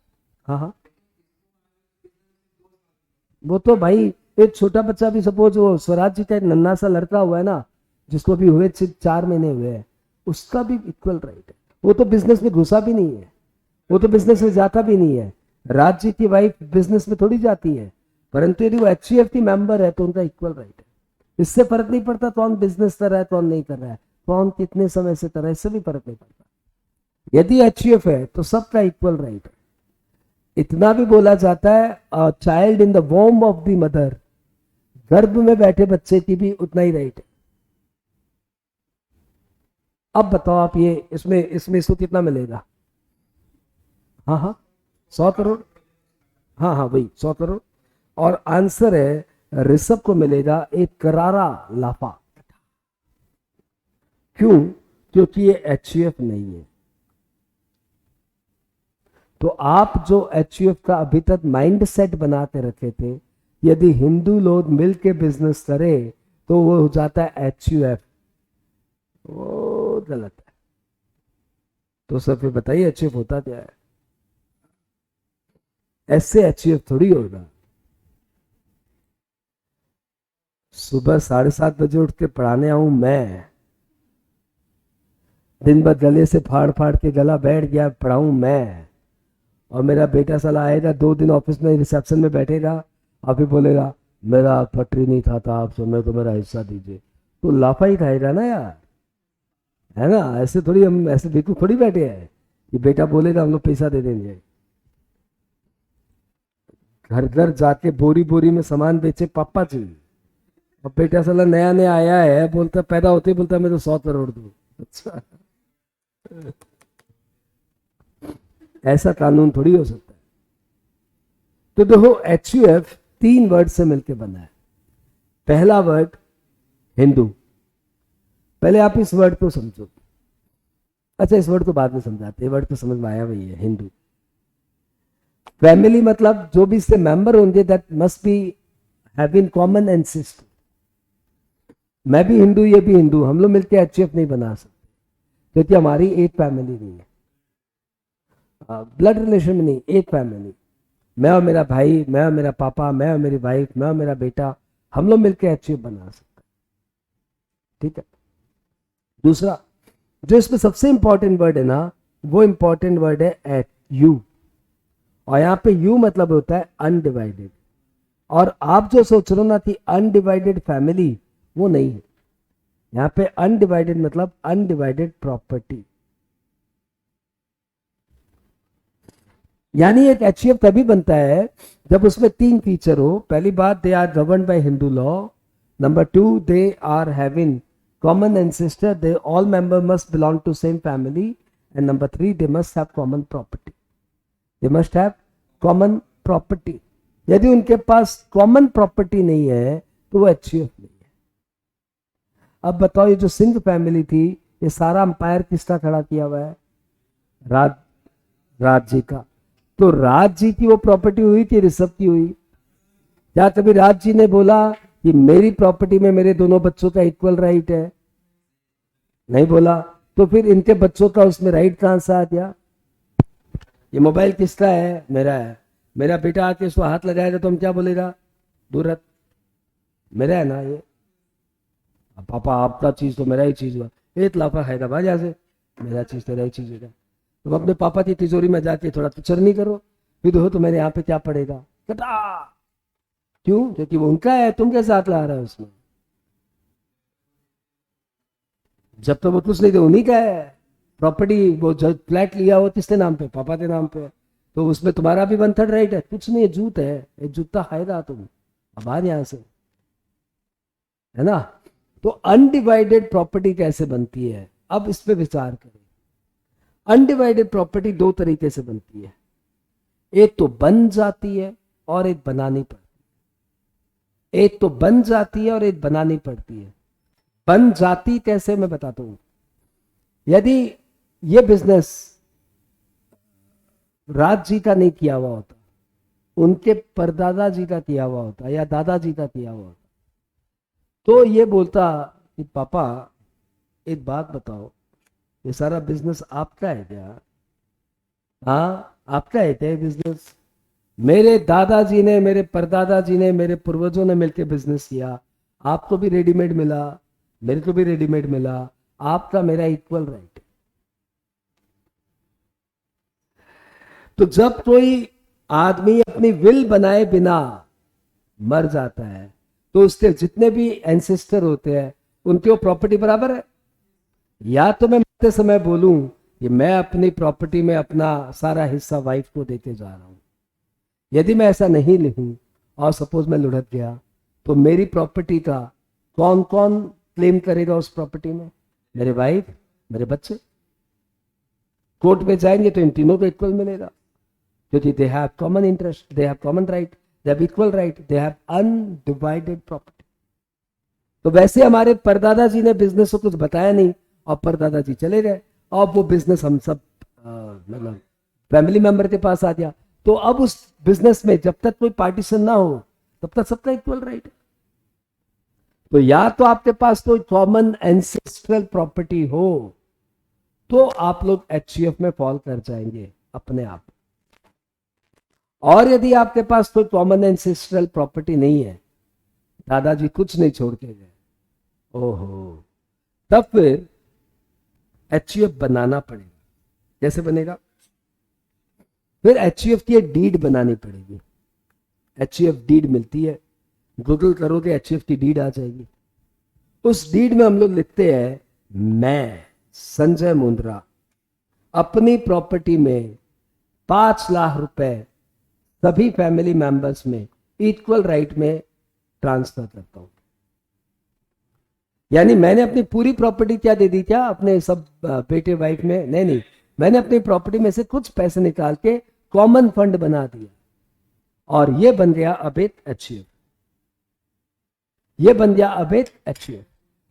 हाँ। वो तो भाई एक छोटा बच्चा भी, सपोज वो स्वराज जी का एक नन्हा सा लड़का हुआ है ना, जिसको भी हुए सिर्फ 4 महीने हुए हैं, उसका भी इक्वल राइट है। वो तो बिजनेस में घुसा भी नहीं है, वो तो बिजनेस में जाता भी नहीं है। राज जी की वाइफ बिजनेस में थोड़ी जाती है, परंतु यदि वो एचयूएफ की मेंबर है तो उनका इक्वल राइट है। इससे फर्क नहीं पड़ता कौन बिजनेस कर रहा है कौन नहीं कर रहा है, कौन कितने समय से कर रहा है, इससे भी फर्क नहीं पड़ता। यदि एचयूएफ है तो सबका इक्वल राइट है। इतना भी बोला जाता है, अ चाइल्ड इन द वॉर्म ऑफ द मदर, गर्भ में बैठे बच्चे की भी उतना ही राइट है। अब बताओ आप, ये इसमें इसको कितना मिलेगा? हाँ 100 करोड़। हाँ वही 100 करोड़। और आंसर है ऋषभ को मिलेगा एक करारा लाफा। क्यों? क्योंकि ये एचयूएफ नहीं है। तो आप जो एचयूएफ का अभी तक माइंड सेट बना के रखे थे, यदि हिंदू लोग मिलके बिजनेस करे तो वो हो जाता है एचयूएफ, वो गलत है। तो सर फिर बताइए एचयूएफ होता क्या है? ऐसे एचयूएफ थोड़ी होगा। सुबह 7:30 बजे उठ के पढ़ाने आऊं मैं, दिन भर गले से फाड़ फाड़ के गला बैठ गया, पढ़ाऊं मैं, और मेरा बेटा साला आएगा 2 दिन ऑफिस में रिसेप्शन में बैठेगा और फिर बोलेगा मेरा पटरी नहीं खाता आपसे, मेरे को मेरा हिस्सा दीजिए, तो लाफा ही खाएगा ना यार, है ना? ऐसे थोड़ी, हम ऐसे बिल्कुल थोड़ी बैठे हैं कि बेटा बोलेगा हम लोग पैसा दे देंगे। घर घर जाके बोरी बोरी में सामान बेचे पापा जी, और बेटा साला नया नया आया है, बोलता पैदा होते ही बोलता मैं तो 100 करोड़ दूं। अच्छा, ऐसा कानून थोड़ी हो सकता है। तो देखो एचयूएफ 3 वर्ड से मिलकर बना है। पहला वर्ड हिंदू, पहले आप इस वर्ड को समझो। अच्छा, इस वर्ड को बाद में समझाते हैं, वर्ड तो समझ में आया वही है, हिंदू। फैमिली मतलब जो भी इससे मेंबर होंगे that must be have in common ancestor. मैं भी हिंदू, ये भी हिंदू, हम लोग मिलकर एचयूएफ नहीं बना सकते क्योंकि हमारी एक फैमिली नहीं है, ब्लड रिलेशन में नहीं, एक फैमिली। मैं और मेरा भाई, मैं और मेरा पापा, मैं और मेरी वाइफ, मैं और मेरा बेटा, हम लोग मिलकर एचयूएफ बना सकते हैं। ठीक है। दूसरा जो इसमें सबसे इंपॉर्टेंट वर्ड है ना, वो इंपॉर्टेंट वर्ड है यू, और यहां पे यू मतलब होता है अनडिवाइडेड। और आप जो सोच रहे हो ना कि अनडिवाइडेड फैमिली, वो नहीं है। यहाँ पे अनडिवाइडेड मतलब अनडिवाइडेड प्रॉपर्टी। यानी एक एचयूएफ तभी बनता है जब उसमें 3 फीचर हो। पहली बात, they are govern by Hindu law. Number 2, they are having common ancestor, they all member must belong to same family. And number 3, they must have common property. They must have common property. यदि उनके पास कॉमन प्रॉपर्टी नहीं है तो वो एचयूएफ नहीं है। अब बताओ, ये जो सिंह फैमिली थी, ये सारा अंपायर किसका खड़ा किया हुआ है? राज राज जी का। तो राज जी की वो प्रॉपर्टी हुई कि ऋषभ की हुई? क्या कभी राज जी ने बोला कि मेरी प्रॉपर्टी में मेरे दोनों बच्चों का इक्वल राइट है? नहीं बोला। तो फिर इनके बच्चों का उसमें राइट कहां से आ गया? ये मोबाइल किसका है? मेरा है। मेरा बेटा आके उसको हाथ लगाएगा तो हम क्या बोलेगा? दूर रख, मेरा है ना ये। अब पापा आपका चीज तो मेरा ही चीज हुआ, एक लाफा हैदराबाद यहाँ से, मेरा चीज तेरा ही चीज होगा। तुम अपने पापा की तिजोरी में जाके थोड़ा तुचर नहीं करो, फिर हो तो मेरे यहाँ पे क्या पड़ेगा? कटा। क्यों? क्योंकि वो उनका है, तुम कैसे हाथ ला रहा है उसमें? जब तक वो कुछ नहीं थे, उन्हीं का है प्रॉपर्टी। वो जो फ्लैट लिया वो किसके नाम पे? पापा के नाम पे। तो उसमें तुम्हारा भी 1/3 राइट है। कुछ नहीं, जूत है, एक जूता खाएगा तुम। अब आ यहां से, है ना? तो अनडिवाइडेड प्रॉपर्टी कैसे बनती है, अब इस पे विचार करें। अनडिवाइडेड प्रॉपर्टी 2 तरीके से बनती है। एक तो बन जाती है और एक बनानी पड़ती है। एक तो बन जाती है और एक बनानी पड़ती है। बन जाती कैसे, मैं बताता हूं। यदि ये बिजनेस राज जी का नहीं किया हुआ होता, उनके परदादा जी का किया हुआ होता या दादाजी का किया हुआ होता, तो ये बोलता कि पापा एक बात बताओ, ये सारा बिजनेस आपका है क्या? हाँ, आपका है क्या बिजनेस? मेरे दादाजी ने, मेरे परदादा जी ने, मेरे पूर्वजों ने मिलकर बिजनेस किया। आपको भी रेडीमेड मिला, मेरे को भी रेडीमेड मिला, आपका मेरा इक्वल राइट। तो जब कोई आदमी अपनी विल बनाए बिना मर जाता है, तो उसके जितने भी एंसेस्टर होते हैं उनकी वो प्रॉपर्टी बराबर है। या तो मैं मरते समय बोलूं कि मैं अपनी प्रॉपर्टी में अपना सारा हिस्सा वाइफ को देते जा रहा हूं। यदि मैं ऐसा नहीं लिखूं और सपोज मैं लुढ़क गया, तो मेरी प्रॉपर्टी का कौन कौन क्लेम करेगा उस प्रॉपर्टी में? मेरे वाइफ, मेरे बच्चे। कोर्ट में जाएंगे तो इन तीनों को इक्वल मिलेगा, क्योंकि they have common interest, they have common right, they have equal right, they have undivided property. तो वैसे हमारे परदादा जी ने बिजनेस को कुछ बताया नहीं और परदादा जी चले गए, और वो बिजनेस हम सब मतलब फैमिली मेंबर के पास आ गया। तो अब उस बिजनेस में जब तक कोई पार्टीशन ना हो तब तक सबका इक्वल राइट है। तो या तो आपके पास कोई कॉमन एंसेस्ट्रल प्रॉपर्टी हो तो आप लोग एचयूएफ में फॉल कर जाएंगे अपने आप। और यदि आपके पास कोई कॉमन एंसेस्ट्रल प्रॉपर्टी नहीं है, दादाजी कुछ नहीं छोड़ के गए, ओहो, तब फिर एचयूएफ बनाना पड़ेगा। कैसे बनेगा? फिर एचयूएफ की एक डीड बनानी पड़ेगी। एचयूएफ डीड मिलती है, गूगल करोगे एचयूएफ की डीड आ जाएगी। उस डीड में हम लोग लिखते हैं, मैं संजय मुंद्रा अपनी प्रॉपर्टी में 5 लाख रुपए सभी फैमिली मेंबर्स में इक्वल राइट में ट्रांसफर करता हूं। यानी मैंने अपनी पूरी प्रॉपर्टी क्या दे दी? क्या अपने सब बेटे वाइफ में? नहीं नहीं, मैंने अपनी प्रॉपर्टी में से कुछ पैसे निकाल के कॉमन फंड बना दिया, और ये बन गया अब एक एचयूएफ। ये बन गया अब एक एचयूएफ।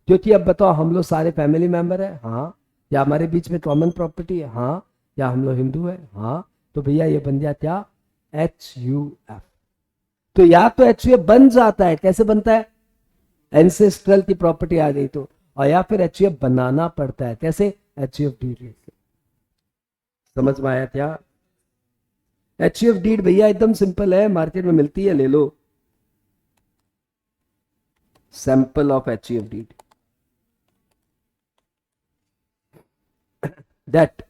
क्योंकि अब बताओ, हम लोग सारे फैमिली मेंबर है, हाँ। या हमारे बीच में कॉमन प्रॉपर्टी है, हाँ। या हम लोग हिंदू है, हाँ। तो भैया ये बन गया क्या? एचयूएफ। तो या तो एचयूएफ बन जाता है, कैसे बनता है? एंसेस्ट्रल की प्रॉपर्टी आ गई तो। और या फिर एचयूएफ बनाना पड़ता है, कैसे? HUF deed. समझ में आया क्या? एचयूएफ डीड भैया एकदम सिंपल है, मार्केट में मिलती है, ले लो। Sample of HUF deed that,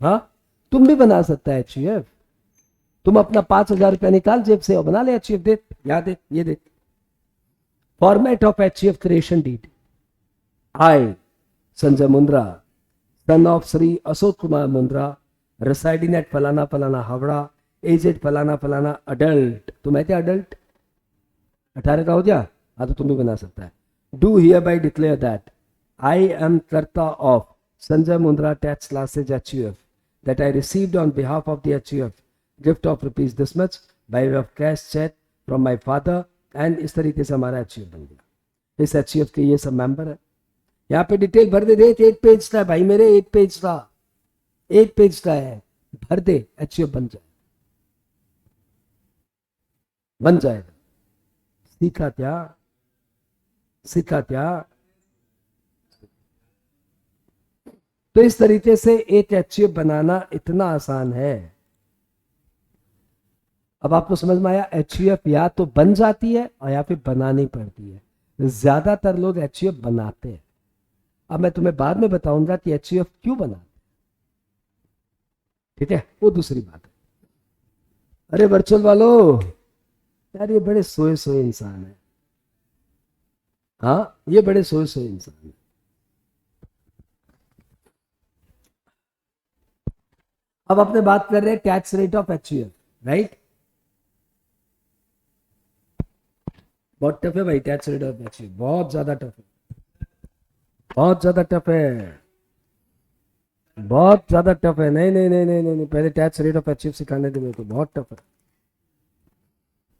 हाँ, तुम भी बना सकता है एचयूएफ। तुम अपना 5,000 रुपया निकाल जेब से और बना ले एचयूएफ डेट, याद है ये date. Format of HUF creation deed. I Sanjay Mundra, son of Shri Ashok Kumar Mundra, residing at फलाना फलाना हावड़ा, एजेड फलाना फलाना, अडल्ट, तुम है क्या अडल्ट? 18 का हो गया? हाँ तो तुम भी बना सकता है। Do hereby declare that I am karta of Sanjay Mundra tax classes HUF that I received on behalf of the HUF gift of rupees this much by way of cash cheque from my father, and इस तरीके से हमारा एचयूएफ बन गया। इस एचयूएफ के ये सब मेंबर है। यहाँ पे डिटेल भर दे, देख 8 पेज का है भाई मेरे, 8 पेज का, 8 पेज का है, भर दे, एचयूएफ बन जाए, बन जाएगा। सीखा क्या? सीखा क्या? तो इस तरीके से एक एचयूएफ बनाना इतना आसान है। अब आपको समझ में आया, एचयूएफ या तो बन जाती है और या फिर बनानी पड़ती है। ज्यादातर लोग एचयूएफ बनाते हैं। अब मैं तुम्हें बाद में बताऊंगा कि एचयूएफ क्यों बनाते, ठीक है, वो दूसरी बात है। अरे वर्चुअल वालों, यार ये बड़े सोए सोए इंसान है। हाँ, ये बड़े सोए सोए इंसान है। अब अपने बात कर रहे हैं tax rate of HUF, right? बहुत टफ है भाई टैक्स रेट ऑफ एचयूएफ, बहुत ज्यादा टफ है, बहुत ज्यादा टफ है, बहुत ज्यादा टफ है। नहीं नहीं नहीं नहीं नहीं, पहले टैक्स रेट ऑफ एचयूएफ सिखाने दे मेरे को, बहुत टफ है।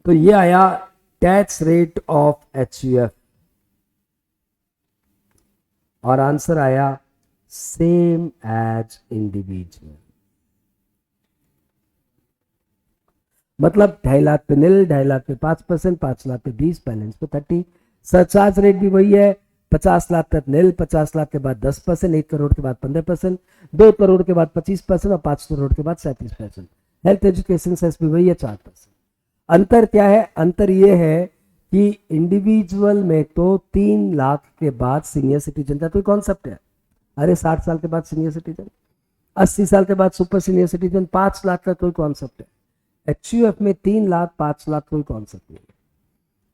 तो ये आया टैक्स रेट ऑफ एचयूएफ और आंसर आया सेम एज इंडिविजुअल। मतलब 2.5 लाख पे निल, 2.5 लाख पे 5%, 5 लाख पे 20, बैलेंस पे 30। सरचार्ज रेट भी वही है, 50 लाख तक निल, 50 लाख के बाद 10%, 1 करोड़ के बाद 15%, 2 करोड़ के बाद 25% और 5 करोड़ के बाद 37%। हेल्थ एजुकेशन सेस भी वही है 4%। अंतर क्या है? अंतर ये है कि इंडिविजुअल में तो 3 लाख के बाद सीनियर सिटीजन का कोई कॉन्सेप्ट है। अरे 60 साल के बाद सीनियर सिटीजन, 80 साल के बाद सुपर सीनियर सिटीजन, 5 लाख का कोई कॉन्सेप्ट है। एचयूएफ में 3 लाख 5 लाख कोई कॉन्सेप्ट नहीं है।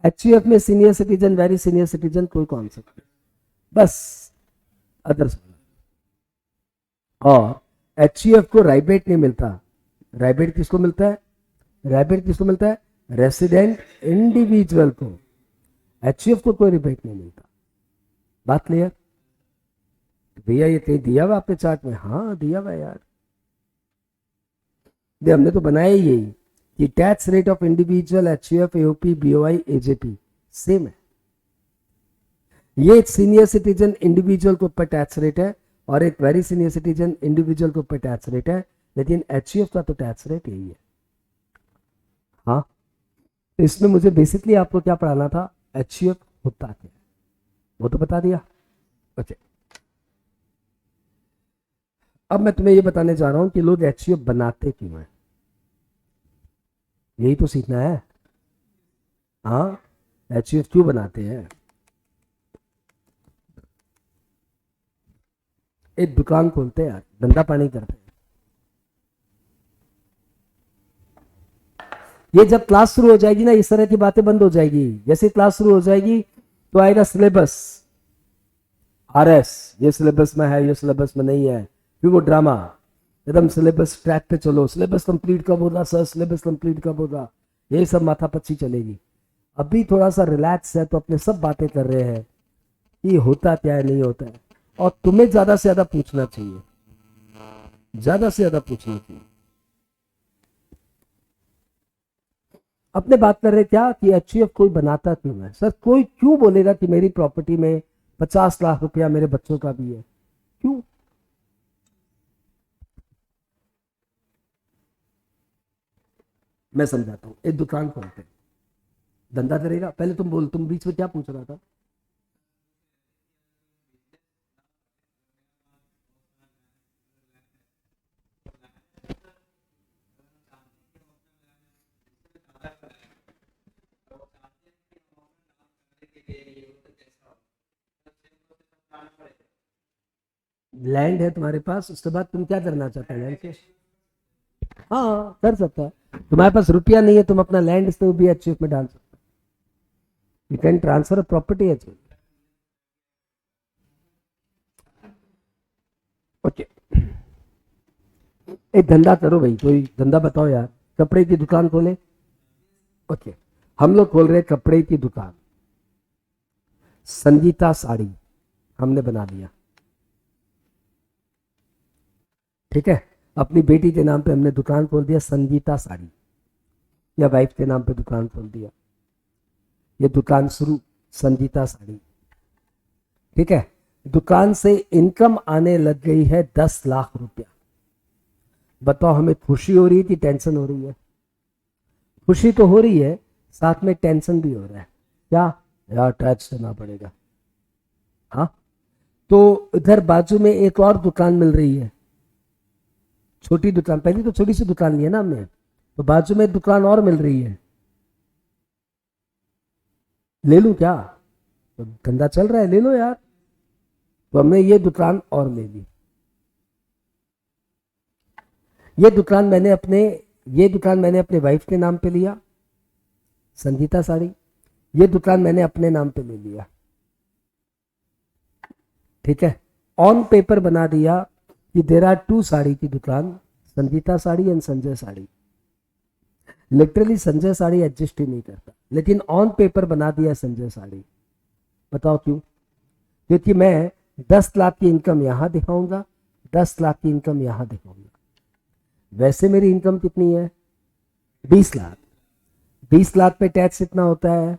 एचयूएफ में senior citizen, very senior citizen कोई कॉन्सेप्ट नहीं, बस अदर्स। और एचयूएफ को राइबेट नहीं मिलता। राइबेट किसको मिलता है? राइबेट किसको मिलता है? रेसिडेंट इंडिविजुअल को। एचयूएफ को कोई रिबेट नहीं मिलता। बात क्लियर? भैया ये कहीं दिया हुआ आपके चार्ट में? हाँ दिया हुआ यार, हमने तो बनाया ही यही कि tax rate of individual, HUF, AOP, BOI, AJP same है। ये एक सीनियर सिटीजन इंडिविजुअल के ऊपर टैक्स रेट है और एक वेरी सीनियर सिटीजन इंडिविजुअल के ऊपर टैक्स रेट है, लेकिन एचयूएफ का तो टैक्स रेट यही है। हाँ, तो इसमें मुझे बेसिकली आपको क्या पढ़ाना था, एचयूएफ होता क्या, वो तो बता दिया। ओके, अब मैं तुम्हें ये बताने जा रहा हूं कि लोग एचयूएफ बनाते क्यों हैं, यही तो सीखना है। हाँ, एचयूएफ क्यों बनाते हैं। एक दुकान खोलते हैं यार, धंधा पानी करते हैं। ये जब क्लास शुरू हो जाएगी ना, इस तरह की बातें बंद हो जाएगी। जैसे क्लास शुरू हो जाएगी तो आएगा सिलेबस, आरएस, ये सिलेबस में है, ये सिलेबस में नहीं है, फिर वो ड्रामा। एकदम सिलेबस ट्रैक पे चलो, सिलेबस कंप्लीट कब होगा सर, सिलेबस कंप्लीट कब होगा, यही सब माथापच्ची चलेगी। अभी थोड़ा सा रिलैक्स है तो अपने सब बातें कर रहे हैं कि होता क्या है, नहीं होता है, और तुम्हें ज्यादा से ज्यादा पूछना चाहिए, ज्यादा से ज्यादा पूछना चाहिए। अपने बात कर रहे क्या कि एचयूएफ कोई बनाता क्यों है। सर कोई क्यों बोलेगा कि मेरी प्रॉपर्टी में 50 लाख रुपया मेरे बच्चों का भी है, क्यों? मैं समझाता हूं। एक दुकान खोलते हैं, धंधा करेगा। पहले तुम बोल, तुम बीच में क्या पूछ रहा था? लैंड है तुम्हारे पास, उसके बाद तुम क्या करना चाहते हैं लैंड से? हाँ कर सकता है, तुम्हारे पास रुपया नहीं है, तुम अपना लैंड से भी एचयूएफ में डाल सकते हो। You can transfer property HUF. Okay, एक धंधा करो भाई, कोई धंधा बताओ यार। कपड़े की दुकान खोले। ओके, हम लोग खोल रहे हैं कपड़े की दुकान। संगीता साड़ी हमने बना लिया, ठीक है। अपनी बेटी के नाम पे हमने दुकान खोल दिया संगीता साड़ी, या वाइफ के नाम पे दुकान खोल दिया। ये दुकान शुरू संगीता साड़ी, ठीक है। दुकान से इनकम आने लग गई है 10 लाख रुपया। बताओ, हमें खुशी हो रही है कि टेंशन हो रही है? खुशी तो हो रही है, साथ में टेंशन भी हो रहा है। क्या यार, टैक्स देना पड़ेगा। हाँ, तो इधर बाजू में एक और दुकान मिल रही है, छोटी दुकान। पहले तो छोटी सी दुकान ली है ना हमने, तो बाजू में दुकान और मिल रही है। ले लूं क्या? तो धंधा चल रहा है, ले लो यार। तो हमने ये दुकान और ले ली। ये दुकान मैंने अपने वाइफ के नाम पे लिया, संगीता साड़ी। ये दुकान मैंने अपने नाम पे ले लिया, ठीक है। ऑन पेपर बना दिया कि देयर आर 2 साड़ी की दुकान, Sangeeta Sari and Sanjay Sari. Literally Sanjay Sari exist ही नहीं करता, लेकिन ऑन पेपर बना दिया संजय साड़ी। बताओ क्यों? क्योंकि मैं 10 लाख की इनकम यहां दिखाऊंगा, 10 लाख की इनकम यहां दिखाऊंगा। वैसे मेरी इनकम कितनी है? 20 लाख। 20 लाख पे टैक्स कितना होता है?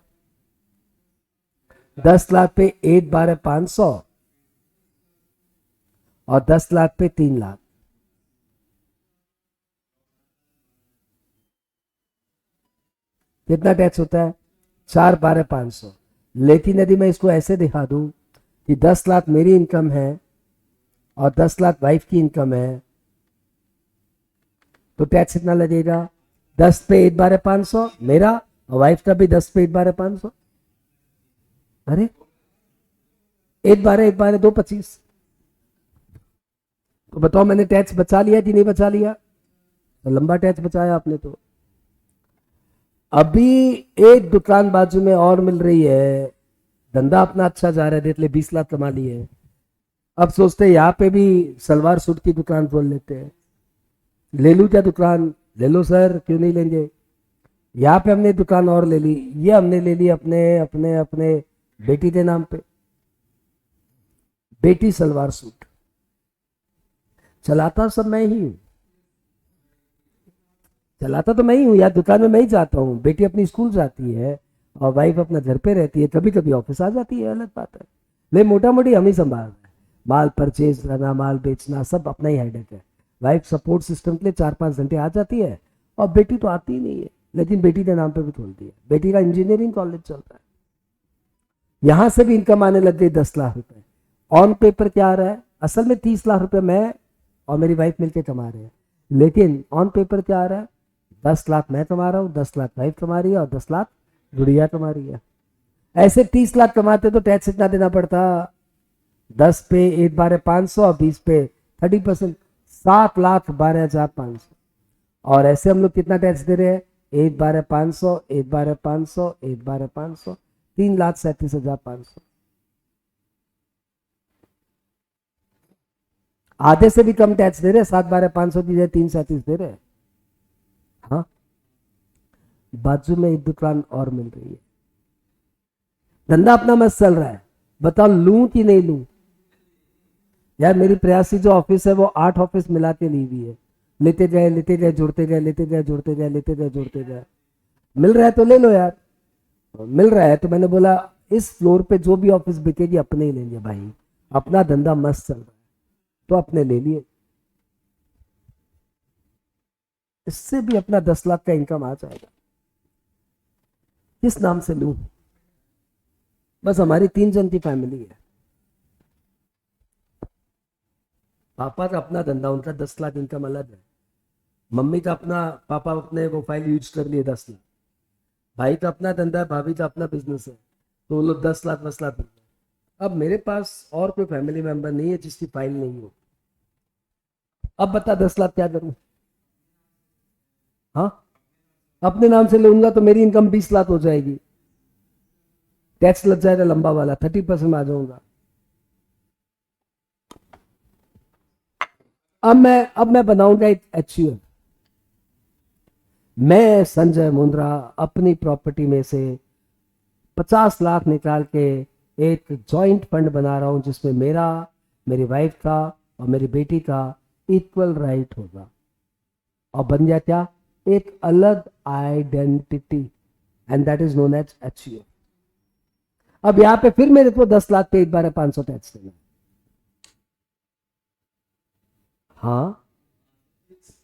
10 लाख पे 8/12/500 और 10 लाख पे 3 लाख। कितना टैक्स होता है? 4/12/500। लेकिन यदि मैं इसको ऐसे दिखा दूं कि 10 लाख मेरी इनकम है और 10 लाख वाइफ की इनकम है, तो टैक्स कितना लगेगा? 10 पे 8/12/500 मेरा, और वाइफ का भी 10 पे 8/12/500। अरे 8/12 2 25। तो बताओ, मैंने टैक्स बचा लिया कि नहीं बचा लिया? तो लंबा टैक्स बचाया आपने। तो अभी एक दुकान बाजू में और मिल रही है, धंधा अपना अच्छा जा रहा है, देख ले 20 लाख कमा लिए। अब सोचते हैं यहाँ पे भी सलवार सूट की दुकान खोल लेते हैं। ले लूं क्या दुकान? ले लो सर, क्यों नहीं लेंगे। यहाँ पे हमने दुकान और ले ली, ये हमने ले ली अपने अपने अपने बेटी के नाम पे, बेटी सलवार सूट। चलाता सब मैं ही हूं, चलाता तो मैं ही हूं यार। दुकान में मैं ही जाता हूँ, बेटी अपनी स्कूल जाती है और वाइफ अपना घर पे रहती है, कभी कभी ऑफिस आ जाती है, अलग बात है। लेकिन मोटा मोटी हम ही संभाल रहे हैं, माल परचेज करना, माल बेचना, सब अपना ही हेडेक है। वाइफ सपोर्ट सिस्टम के लिए 4-5 घंटे आ जाती है, और बेटी तो आती ही नहीं है, लेकिन बेटी के नाम पे भी खोलती है। बेटी का इंजीनियरिंग कॉलेज चल रहा है, यहां से भी इनकम आने लग गई 10 लाख रुपए। ऑन पेपर क्या आ रहा है? असल में 30 लाख रुपए मैं और मेरी वाइफ मिलकर कमा रहे हैं, लेकिन ऑन पेपर क्या आ रहा है? 10 लाख मैं कमा रहा हूँ, 10 लाख वाइफ कमा रही है और 10 लाख गुड़िया कमा रही है। ऐसे 30 लाख कमाते तो टैक्स इतना देना पड़ता? 10 पे 8/12/500 और 20 पे 30%, 7,12,500। और ऐसे हम लोग कितना टैक्स दे रहे हैं? 8/12/500, 8/12/500, 8/12/500, 3,37,500। आधे से भी कम टैक्स दे रहे हैं, 7/12/500 की जगह 337 दे रहे हैं। हाँ, बाजू में एक दुकान और मिल रही है, धंधा अपना मस्त चल रहा है। बताओ लूं कि नहीं लूं? यार मेरी प्रयासी जो ऑफिस है वो 8 ऑफिस मिला के ली हुई है। लेते गए जुड़ते गए, लेते गए जुड़ते गए, लेते गए जुड़ते गए। मिल रहा है तो ले लो यार। मिल रहा है तो मैंने बोला इस फ्लोर पे जो भी ऑफिस बिकेगी अपने ही लेंगे भाई, अपना धंधा मस्त चल रहा है, तो अपने ले लिए। इससे भी अपना 10 लाख का इनकम आ जाएगा। किस नाम से लूं? बस हमारी 3 जन की फैमिली है। पापा का अपना धंधा, उनका 10 लाख इनकम अलग है। मम्मी का अपना, पापा अपने वो फाइल यूज कर लिए 10 लाख। भाई का अपना धंधा है, भाभी का अपना बिजनेस है, तो वो लोग 10 लाख 10 लाख। अब मेरे पास और कोई फैमिली मेंबर नहीं है जिसकी फाइल नहीं हो। अब बता 10 लाख क्या करूं? हाँ, अपने नाम से लूंगा तो मेरी इनकम 20 लाख हो जाएगी, टैक्स लग जाएगा लंबा वाला, 30% में आ जाऊंगा। अब मैं बनाऊंगा एक HUF। मैं संजय मुंद्रा अपनी प्रॉपर्टी में से 50 लाख निकाल के एक जॉइंट फंड बना रहा हूं, जिसमें मेरा, मेरी वाइफ का और मेरी बेटी का इक्वल राइट होगा। और बन गया क्या, एक अलग identity, and that is known as HUF। अब यहां पे फिर मेरे को 10 लाख पे एक बार 500 टैक्स देना। हाँ,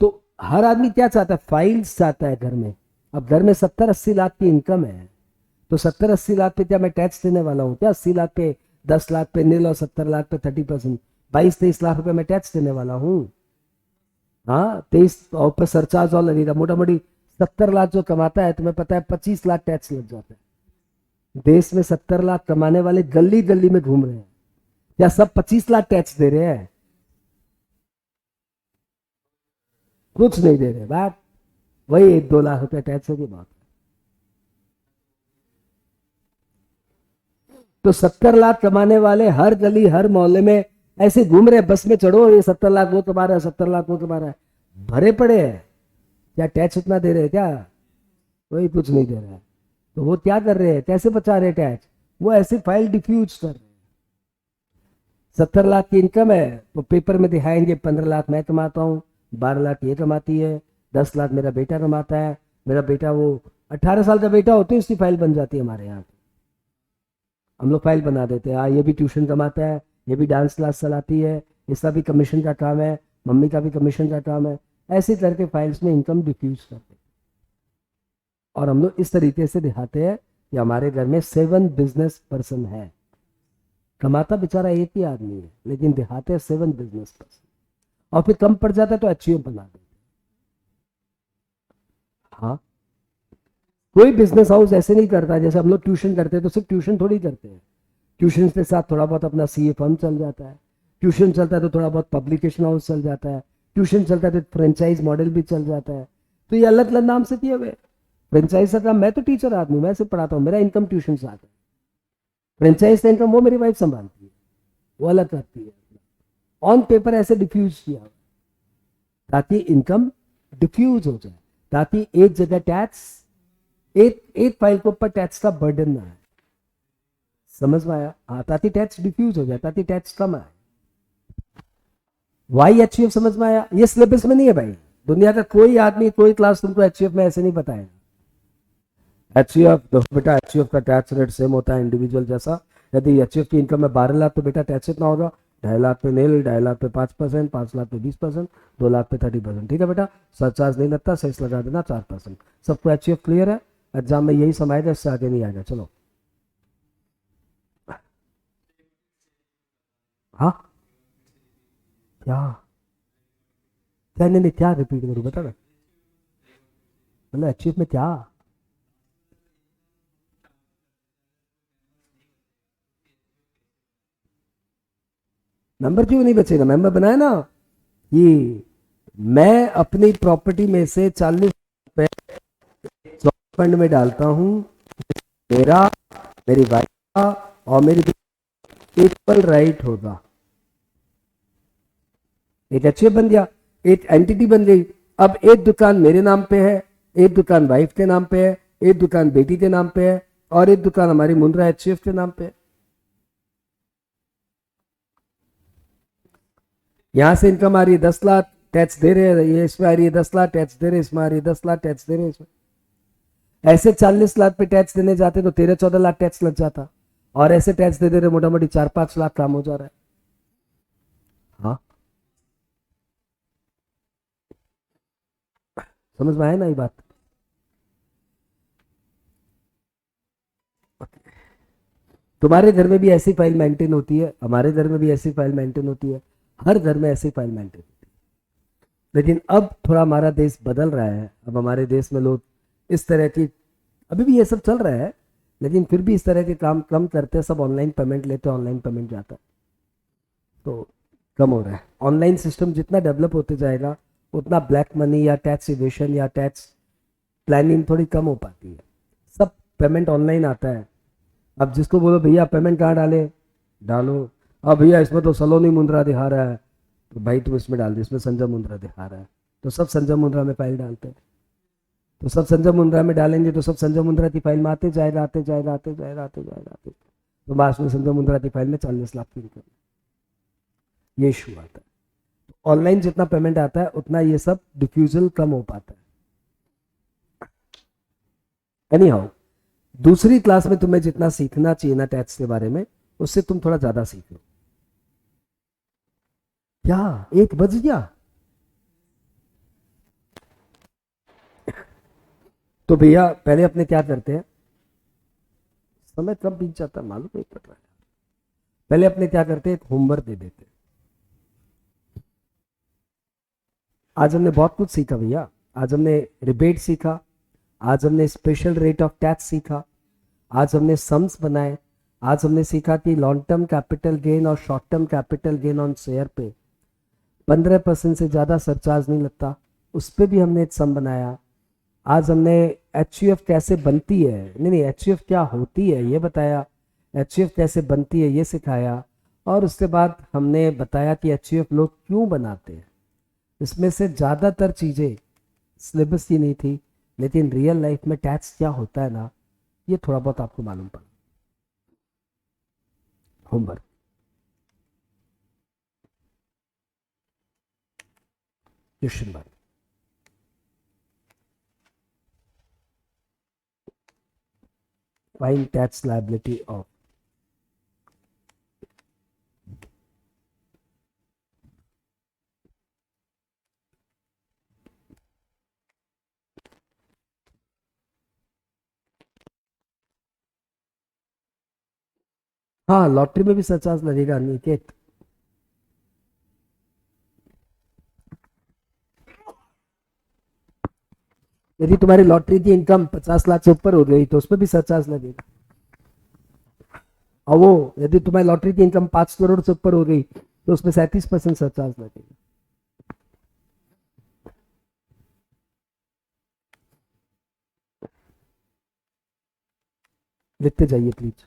तो हर आदमी क्या चाहता है, फाइल्स चाहता है घर में। अब घर में 70-80 लाख की इनकम है, तो 70-80 लाख पे क्या मैं टैक्स देने वाला हूं क्या? 80 लाख पे 10 लाख पे नील और 70 लाख पे 30%, 22-23 लाख रुपए मैं टैक्स देने वाला हूं। हाँ, 23 और पे सरचार्ज और लगेगा। मोटा मोटी 70 लाख जो कमाता है, तुम्हें पता है 25 लाख टैक्स लग जाता है। देश में 70 लाख कमाने वाले गली गली में घूम रहे हैं, क्या सब 25 लाख टैक्स दे रहे हैं? कुछ नहीं दे रहे, बात वही 1-2 लाख रुपए टैक्स की बात है। तो 70 लाख कमाने वाले हर गली हर मोहल्ले में ऐसे घूम रहे, बस में चढ़ो, ये 70 लाख वो तुम्हारा है, 70 लाख वो तुम्हारा है, भरे पड़े हैं। क्या टैक्स उतना दे रहे हैं क्या? कोई कुछ नहीं दे रहा है। तो वो क्या कर रहे हैं, कैसे बचा रहे टैक्स? वो ऐसे फाइल डिफ्यूज कर रहे हैं। 70 लाख की इनकम है तो पेपर में दिखाएंगे 15 लाख मैं कमाता हूँ, 12 लाख ये कमाती है, 10 लाख मेरा बेटा कमाता है। मेरा बेटा वो 18 साल का बेटा होते उसकी फाइल बन जाती है हमारे यहाँ। हम लोग फाइल बना देते हैं, ये भी ट्यूशन कमाता है, ये भी डांस क्लास चलाती है, इसका भी कमीशन का काम है, मम्मी का भी कमीशन का काम है। ऐसे करके फाइल्स में इनकम डिफ्यूज करते हैं। और हम लोग इस तरीके से दिखाते हैं कि हमारे घर में 7 बिजनेस पर्सन है। कमाता बेचारा एक ही आदमी है, लेकिन दिखाते हैं 7 बिजनेस पर्सन। और फिर कम पड़ जाता है तो HUF बना देते। हाँ, कोई बिजनेस हाउस ऐसे नहीं करता जैसे हम लोग ट्यूशन करते हैं, तो सिर्फ ट्यूशन थोड़ी करते हैं। ट्यूशन के साथ थोड़ा बहुत अपना CA फर्म चल जाता है, ट्यूशन चलता है तो थोड़ा बहुत पब्लिकेशन हाउस चल जाता है, ट्यूशन चलता है तो फ्रेंचाइज मॉडल भी चल जाता है। तो ये अलग अलग नाम से किए हुए। फ्रेंचाइज का काम, मैं तो टीचर आदमी, मैं सिर्फ पढ़ाता हूँ, मेरा इनकम ट्यूशन से आता है। फ्रेंचाइज का इनकम वो मेरी वाइफ संभालती है, वो अलग करती है। ऑन पेपर ऐसे डिफ्यूज किया ताकि इनकम डिफ्यूज हो जाए, ताकि एक जगह टैक्स, एक फाइल के ऊपर टैक्स का बर्डन ना आए। समझ में आया? हाँ, ताकि टैक्स डिफ्यूज हो जाए, ताकि टैक्स कम आए। वाई HUF समझ में आया? ये सिलेबस में नहीं है भाई, दुनिया का कोई आदमी कोई क्लास तुमको HUF में ऐसे नहीं बताएगा। HUF तो बेटा HUF का टैक्स रेट सेम होता है इंडिविजुअल जैसा। यदि HUF की इनकम है 12 लाख तो बेटा टैक्स इतना होगा, 2.5 लाख पे नील, 2.5 लाख पे 5%, 5 लाख पे 20%, 2 लाख पे 30%। ठीक है बेटा, सरचार्ज नहीं लगता, सेस लगा देना 4%। सबको HUF क्लियर है? एग्जाम में यही समाएगा, इससे आगे नहीं आएगा। चलो, हाँ क्या क्या नहीं, क्या रिपीट करूँ बता ना, मतलब HUF में क्या? नंबर क्यों नहीं बचेगा? मेंबर बनाया ना कि मैं अपनी प्रॉपर्टी में से 40 रुपए फंड में डालता हूं, मेरा, मेरी वाइफ का और मेरी इक्वल राइट होगा। एक HUF बन गया, एक एंटिटी बन गई। अब एक दुकान मेरे नाम पे है, एक दुकान वाइफ के नाम पे है, एक दुकान बेटी के नाम पे है, और एक दुकान हमारी मुंद्रा HUF के नाम पे है। यहां से इनकम आ रही है 10 लाख, टैक्स दे रहे हैं, ये इसमें आ रही है 10 लाख, टैक्स दे रहे हैं, इसमें आ रही है 10 लाख, टैक्स दे रहे हैं इसमें। ऐसे 40 लाख पे टैक्स देने जाते तो 13-14 लाख टैक्स लग जाता, और ऐसे टैक्स दे दे रहे मोटा मोटी 4-5 लाख काम हो जा रहा है। हाँ, समझ में आया ना ये बात? तुम्हारे घर में भी ऐसी फाइल मेंटेन होती है, हमारे घर में भी ऐसी फाइल मेंटेन होती है, हर घर में ऐसी फाइल मेंटेन होती है। लेकिन अब थोड़ा हमारा देश बदल रहा है, अब हमारे देश में लोग इस तरह की, अभी भी ये सब चल रहा है, लेकिन फिर भी इस तरह के काम कम करते हैं, सब ऑनलाइन पेमेंट लेते हैं, ऑनलाइन पेमेंट जाता है, तो कम हो रहा है। ऑनलाइन सिस्टम जितना डेवलप होते जाएगा उतना ब्लैक मनी या टैक्स इवेशन या टैक्स प्लानिंग थोड़ी कम हो पाती है। सब पेमेंट ऑनलाइन आता है। अब जिसको बोलो भैया पेमेंट कहाँ डाले, डालो। अब भैया इसमें तो सलोनी मुंद्रा दिखा रहा है, तो भाई तुम इसमें डाल दो, इसमें संजय मुंद्रा दिखा रहा है, तो सब संजय मुंद्रा में फाइल डालते हैं। तो सब संजय मुंद्रा में डालेंगे तो सब संजय मुंद्रा की फाइल में आते जाएगा, आते जाएगा, आते जाएगा, आते जाएगा, आते। तो लास्ट में संजय मुंद्रा की फाइल में 40 लाख की इनकम, ये इशू आता है। ऑनलाइन जितना पेमेंट आता है उतना ये सब डिफ्यूजल कम हो पाता है। एनी हाउ, दूसरी क्लास में तुम्हें जितना सीखना चाहिए ना टैक्स के बारे में, उससे तुम थोड़ा ज्यादा सीखो। क्या 1 बज गया? तो भैया पहले अपने क्या करते हैं, समय कब बीत जाता है मालूम नहीं पड़ रहा है। पहले अपने क्या करते हैं, एक होमवर्क दे देते हैं। आज हमने बहुत कुछ सीखा भैया। आज हमने रिबेट सीखा, आज हमने स्पेशल रेट ऑफ टैक्स सीखा, आज हमने सम्स बनाए, आज हमने सीखा कि लॉन्ग टर्म कैपिटल गेन और short term capital gain on share पे 15% से ज़्यादा सरचार्ज नहीं लगता, उस पर भी हमने एक सम बनाया। आज हमने एचयूएफ कैसे बनती है, नहीं एचयूएफ क्या होती है ये बताया, एचयूएफ कैसे बनती है ये सिखाया, और उसके बाद हमने बताया कि एचयूएफ लोग क्यों बनाते हैं। इसमें से ज़्यादातर चीज़ें सिलेबस की नहीं थी, लेकिन रियल लाइफ में टैक्स क्या होता है ना, ये थोड़ा बहुत आपको मालूम पड़ा। Homework question 1, find tax liability of. हाँ, लॉटरी में भी सरचार्ज लगेगा निकेत। यदि तुम्हारी लॉटरी की इनकम 50 लाख से ऊपर हो गई तो उस पर भी सरचार्ज लगेगा। और वो यदि तुम्हारी लॉटरी की इनकम 5 करोड़ से ऊपर हो गई तो उसमें 37% सरचार्ज लगेगा। लिखते जाइए प्लीज।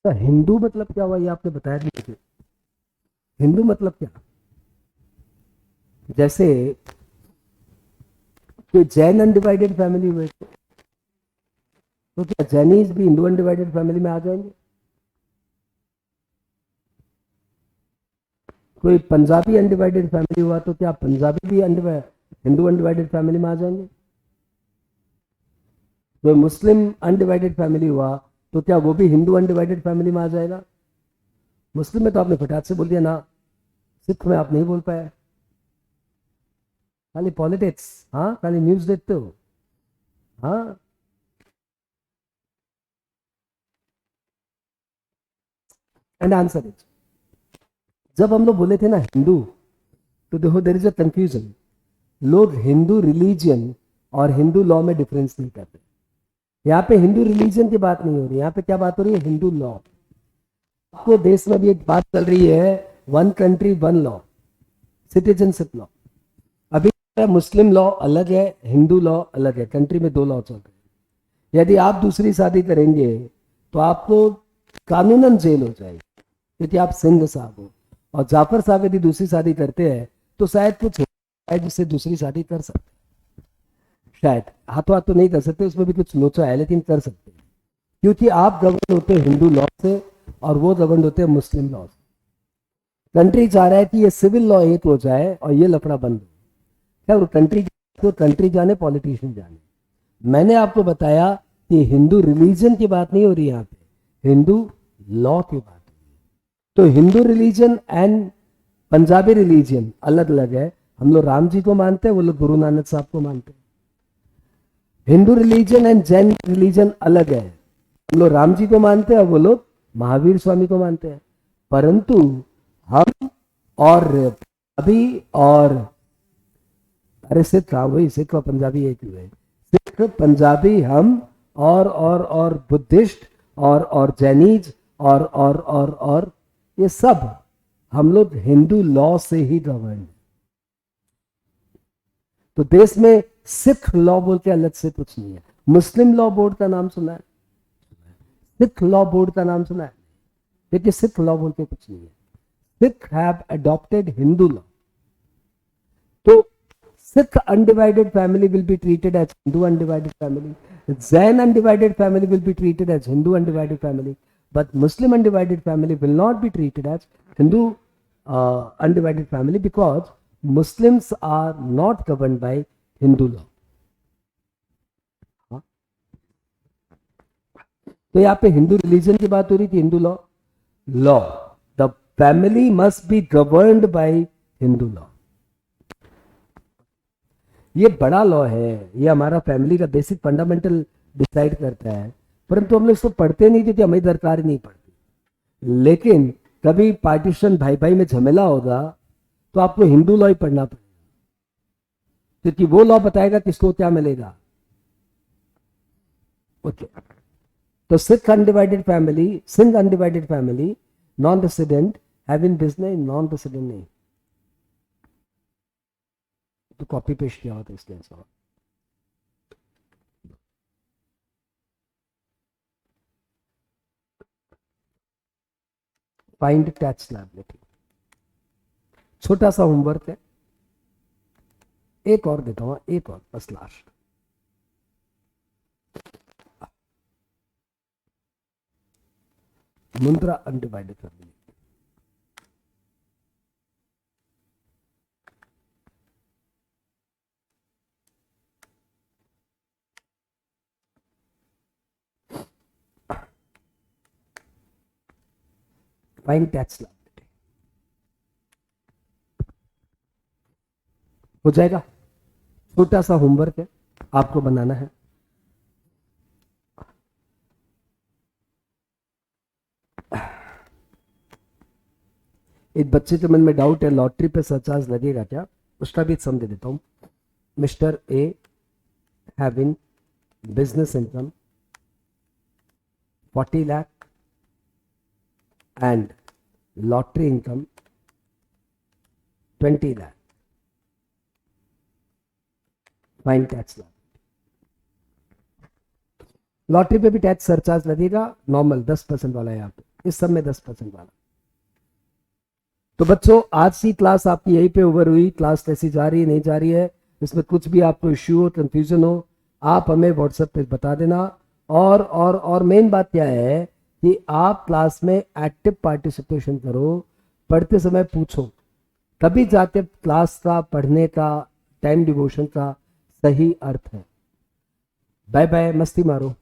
तो हिंदू मतलब क्या हुआ ये आपने बताया नहीं मुझे। हिंदू मतलब क्या? जैसे कोई जैन अनडिवाइडेड फैमिली हुए तो क्या जैनीज भी हिंदू अनडिवाइडेड फैमिली में आ जाएंगे? कोई पंजाबी अनडिवाइडेड फैमिली हुआ तो क्या पंजाबी भी हिंदू अनडिवाइडेड फैमिली में आ जाएंगे? कोई मुस्लिम अनडिवाइडेड फैमिली हुआ तो क्या वो भी हिंदू अनडिवाइडेड फैमिली में आ जाएगा? मुस्लिम में तो आपने फटाक से बोल दिया ना, सिख में आप नहीं बोल पाए, खाली पॉलिटिक्स, हाँ खाली न्यूज देखते हो, हाँ। एंड आंसर इज, जब हम लोग बोले थे ना हिंदू, तो देखो देयर इज अ कंफ्यूजन। लोग हिंदू रिलीजन और हिंदू लॉ में डिफरेंस नहीं करते। यहाँ पे हिंदू रिलीजन की बात नहीं हो रही, यहाँ पे क्या बात हो रही है, हिंदू लॉ। आपको देश में भी एक बात चल रही है, one country one law, citizenship law. अभी मुस्लिम लॉ अलग है, हिंदू लॉ अलग है, कंट्री में दो लॉ चल रहे हैं। यदि आप दूसरी शादी करेंगे तो आपको कानूनन जेल हो जाएगी, क्योंकि आप सिंह साहब हो। और जाफर साहब यदि दूसरी शादी करते हैं तो शायद कुछ जिससे दूसरी शादी कर सकते, शायद हाथों हाथ तो नहीं कर सकते, उसमें भी कुछ लोचा है, लेकिन कर सकते हैं, क्योंकि आप गवर्न होते हैं हिंदू लॉ से और वो गवर्न होते हैं मुस्लिम लॉ से। कंट्री चाह रहा है कि ये सिविल लॉ एक हो जाए और ये लफड़ा बंद हो। क्या कंट्री तो कंट्री जाने, पॉलिटिशियन जाने। मैंने आपको बताया कि हिंदू रिलीजन की बात नहीं हो रही यहाँ पे, हिंदू लॉ की बात हो रही है। तो Hindu religion and Punjabi religion अलग अलग है। हम लोग राम जी को मानते हैं, वो लोग गुरु नानक साहब को मानते हैं। Hindu religion and Jain religion अलग है, हम लोग राम जी को मानते हैं और वो लोग महावीर स्वामी को मानते हैं। परंतु हम और अभी और अरे सिख, हाँ वही सिख और पंजाबी एक ही है, सिख पंजाबी हम और बुद्धिस्ट और जैनीज और ये सब हम लोग हिंदू लॉ से ही गवर्न। तो देश में सिख लॉ बोल के अलग से कुछ नहीं है। मुस्लिम लॉ बोर्ड का नाम सुना है, सिख लॉ बोर्ड का नाम सुना है, देखिए सिख लॉ बोल के कुछ नहीं है। Sikh have adopted Hindu law. तो Sikh undivided family will be treated as Hindu undivided family, Jain undivided family will be treated as Hindu undivided family, but Muslim undivided family will not be treated as Hindu undivided family, because Muslims are not governed by Hindu law. तो यहाँ पे हिंदू रिलीजन की बात हो रही थी, Hindu law. Law, the family must be governed bye Hindu law. ये बड़ा लॉ है, ये हमारा फैमिली का बेसिक फंडामेंटल डिसाइड करता है, परंतु हम लोग इसको पढ़ते नहीं थे कि हमें दरकार नहीं पड़ती। लेकिन कभी पार्टीशन भाई भाई में झमेला होगा तो आपको हिंदू लॉ ही पढ़ना पड़ेगा, क्योंकि वो लॉ बताएगा किसको क्या मिलेगा। ओके, तो Sikh undivided family, Sindh undivided family, non resident having business, non resident नहीं, तो कॉपी पेस्ट किया होता इसलिए ऐसा। फाइंड टैक्स लायबिलिटी, छोटा सा होमवर्क है, एक और देता हूं, एक और बस last. Mundra undivided family, find tax liability हो जाएगा। छोटा सा होमवर्क है, आपको बनाना है। एक बच्चे के मन में डाउट है, लॉटरी पे सरचार्ज लगेगा क्या, उसका भी समझ देता हूं। Mister A having business income 40 lakh and lottery income 20 lakh. Find tax लाभ। लॉटरी पे भी टैक्स सरचार्ज लगेगा, नॉर्मल 10% वाला है यहाँ पे, इस सब में 10% वाला। तो बच्चों आज की क्लास आपकी यहीं पे ओवर हुई। क्लास कैसी जा रही है, नहीं जा रही है, इसमें कुछ भी आपको इश्यू हो, कंफ्यूजन हो, आप हमें व्हाट्सएप पे बता देना। और मेन बात क्या है कि आप क्लास में एक्टिव पार्टिसिपेशन करो, पढ़ते समय पूछो, तभी जाके क्लास का पढ़ने का, टाइम डिवोशन का सही अर्थ है। बाय बाय, मस्ती मारो।